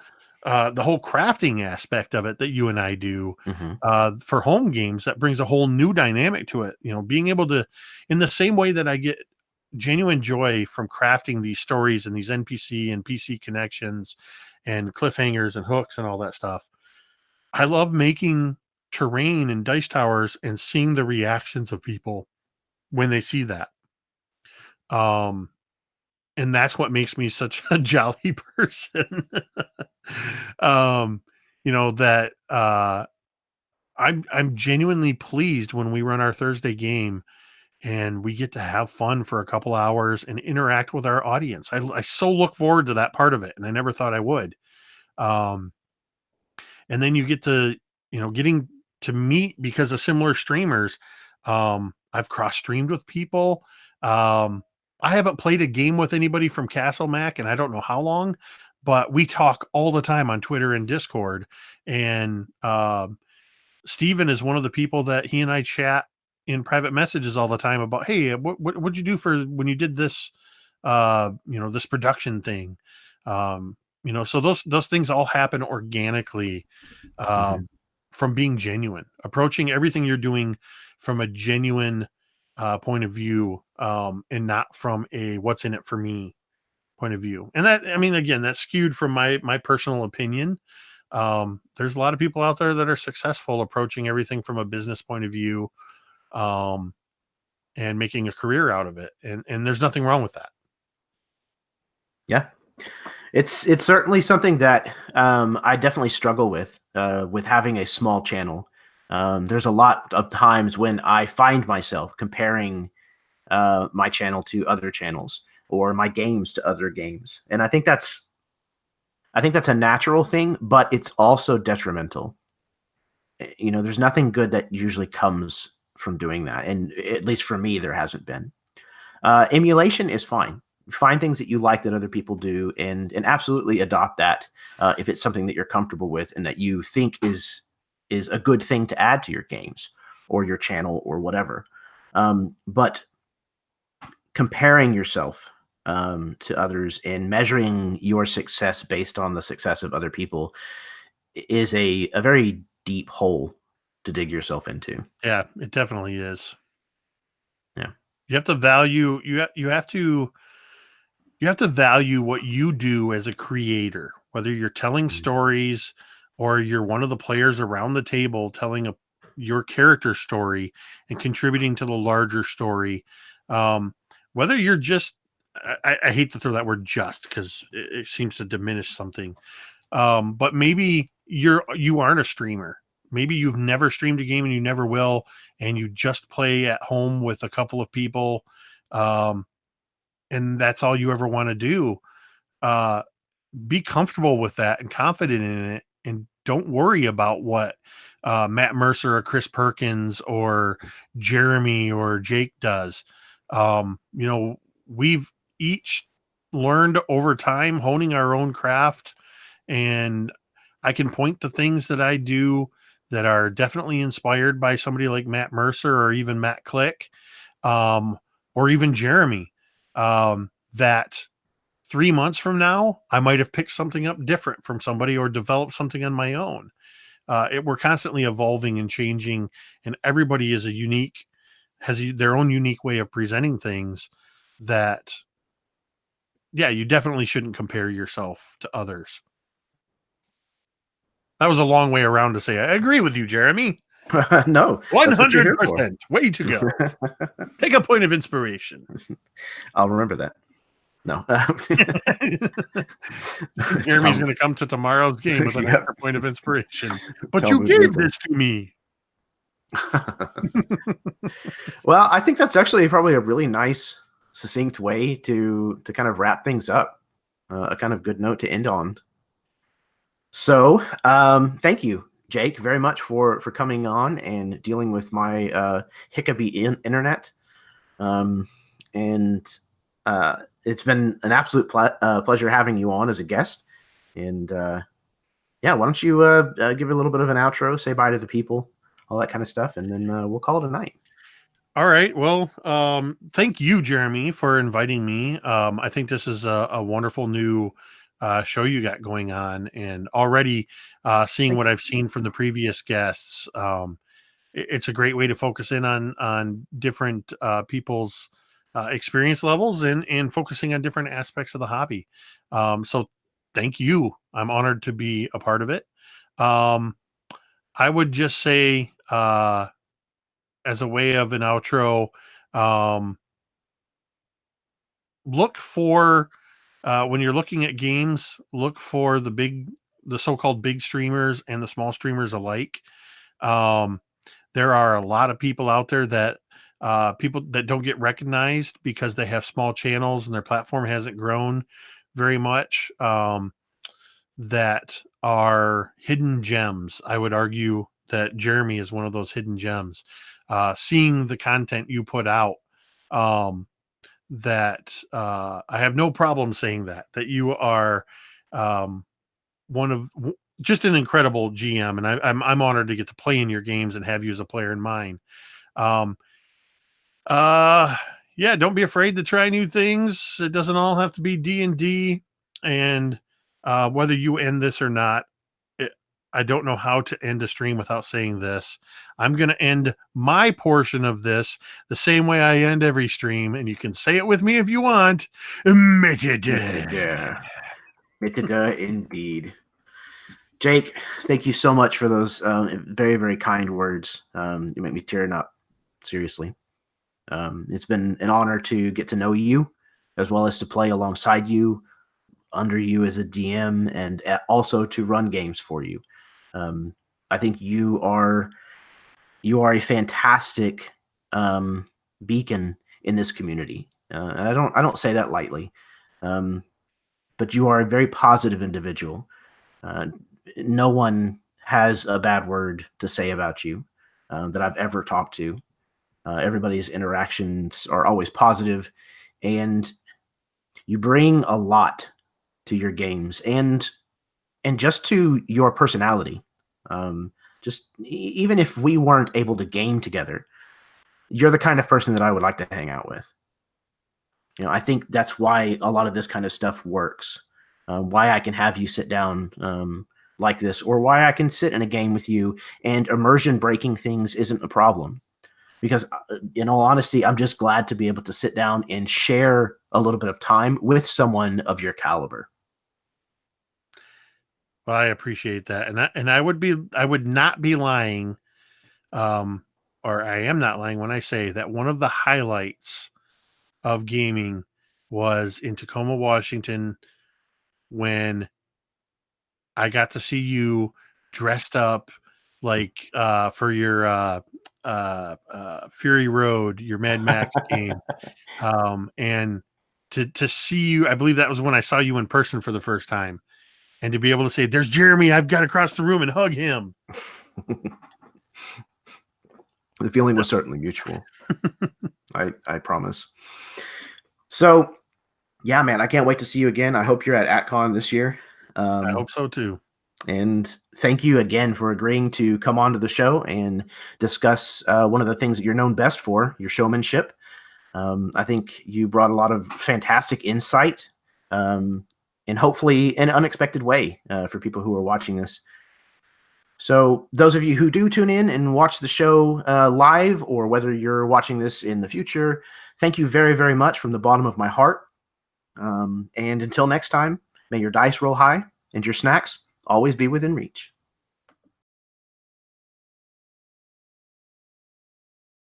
Speaker 2: crafting aspect of it that you and I do for home games. That brings a whole new dynamic to it. Being able to, in the same way that I get genuine joy from crafting these stories and these NPC and PC connections and cliffhangers and hooks and all that stuff, I love making terrain and dice towers and seeing the reactions of people when they see that. And that's what makes me such a jolly person. That I'm genuinely pleased when we run our Thursday game and we get to have fun for a couple hours and interact with our audience. I so look forward to that part of it, and I never thought I would. And then you get to, getting to meet, because of similar streamers. I've cross-streamed with people. I haven't played a game with anybody from Castle Mac and I don't know how long, but we talk all the time on Twitter and Discord. And Steven is one of the people that he and I chat in private messages all the time about, hey, what'd you do for when you did this, this production thing, so those things all happen organically,
Speaker 1: Mhm.
Speaker 2: um, from being genuine, approaching everything you're doing from a genuine point of view, and not from a what's in it for me point of view. And that, I mean, again, that's skewed from my personal opinion. There's a lot of people out there that are successful approaching everything from a business point of view, um, and making a career out of it. And there's nothing wrong with that.
Speaker 1: Yeah. It's certainly something that I definitely struggle with having a small channel. There's a lot of times when I find myself comparing my channel to other channels or my games to other games, and I think that's a natural thing, but it's also detrimental. There's nothing good that usually comes from doing that, and at least for me, there hasn't been. Emulation is fine. Find things that you like that other people do, and absolutely adopt that if it's something that you're comfortable with and that you think is a good thing to add to your games or your channel or whatever. But comparing yourself to others and measuring your success based on the success of other people is a very deep hole to dig yourself into.
Speaker 2: Yeah, it definitely is.
Speaker 1: Yeah.
Speaker 2: You have to value, you have to value what you do as a creator, whether you're telling
Speaker 1: Mhm.
Speaker 2: stories or you're one of the players around the table telling your character story and contributing to the larger story. Um, whether you're just, I hate to throw that word just because it seems to diminish something. But maybe you aren't a streamer. Maybe you've never streamed a game and you never will, and you just play at home with a couple of people. Um, and that's all you ever want to do. uh be comfortable with that and confident in it, and don't worry about what Matt Mercer or Chris Perkins or Jeremy or Jake does. We've each learned over time honing our own craft, and I can point to things that I do that are definitely inspired by somebody like Matt Mercer or even Matt Click, um, or even Jeremy, that 3 months from now, I might have picked something up different from somebody or developed something on my own. We're constantly evolving and changing, and everybody is their own unique way of presenting things. That, yeah, you definitely shouldn't compare yourself to others. That was a long way around to say I agree with you, Jeremy.
Speaker 1: No,
Speaker 2: One
Speaker 1: that's what you're
Speaker 2: hundred
Speaker 1: here for.
Speaker 2: percent. Way to go. Take a point of inspiration.
Speaker 1: I'll remember that. No.
Speaker 2: Jeremy's
Speaker 1: Tom,
Speaker 2: going to come to tomorrow's game with an
Speaker 1: yep.
Speaker 2: extra point of inspiration. But
Speaker 1: Tell
Speaker 2: you
Speaker 1: me what
Speaker 2: gave
Speaker 1: needs
Speaker 2: this to me.
Speaker 1: Well, I think that's actually probably a really nice, succinct way to kind of wrap things up. A kind of good note to end on. So, thank you, Jake, very much for coming on and dealing with my hiccupy internet. Um, and it's been an absolute pleasure having you on as a guest. And yeah, why don't you give a little bit of an outro, say bye to the people, all that kind of stuff, and then we'll call it a night.
Speaker 2: All right. Well, thank you, Jeremy, for inviting me. I think this is a wonderful new show you got going on, and already seeing
Speaker 1: Thank
Speaker 2: what
Speaker 1: you.
Speaker 2: I've seen from the previous guests, it's a great way to focus in on different people's experience levels and focusing on different aspects of the hobby. So, thank you. I'm honored to be a part of it. Um, I would just say. As a way of an outro, um, look for when you're looking at games, look for the so-called big streamers and the small streamers alike. Um, there are a lot of people out there that people that don't get recognized because they have small channels and their platform hasn't grown very much. That are hidden gems. I would argue that Jeremy is one of those hidden gems. Seeing the content you put out, um, that I have no problem saying that you are um, just an incredible GM, and I'm honored to get to play in your games and have you as a player in mine. Um, Yeah, don't be afraid to try new things. It doesn't all have to be D&D. And whether you end this or not, I don't know how to end a stream without saying this. I'm going to end my portion of this the same way I end every stream, and you can say it with me if you want.
Speaker 1: Mitida. Mitida, indeed. Jake, thank you so much for those very, very kind words. You make me tear up, seriously. It's been an honor to get to know you, as well as to play alongside you, under you as a DM, and also to run games for you. I think you are a fantastic beacon in this community. I don't say that lightly, but you are a very positive individual. No one has a bad word to say about you that I've ever talked to. Everybody's interactions are always positive, and you bring a lot to your games and just to your personality. Just even if we weren't able to game together, you're the kind of person that I would like to hang out with. I think that's why a lot of this kind of stuff works. Why I can have you sit down like this, or why I can sit in a game with you and immersion breaking things isn't a problem. Because in all honesty, I'm just glad to be able to sit down and share a little bit of time with someone of your caliber.
Speaker 2: Well, I appreciate that. And I would not be lying, or I am not lying when I say that one of the highlights of gaming was in Tacoma, Washington, when I got to see you dressed up like for your Fury Road, your Mad Max game. And to see you, I believe that was when I saw you in person for the first time. And to be able to say, "There's Jeremy, I've got across the room," and hug him.
Speaker 1: The feeling was certainly mutual. I promise. So, yeah, man, I can't wait to see you again. I hope you're at AtCon this year.
Speaker 2: I hope so too.
Speaker 1: And thank you again for agreeing to come on to the show and discuss one of the things that you're known best for, your showmanship. I think you brought a lot of fantastic insight, and hopefully in an unexpected way for people who are watching this. So those of you who do tune in and watch the show live, or whether you're watching this in the future, thank you very, very much from the bottom of my heart. And until next time, may your dice roll high and your snacks always be within reach.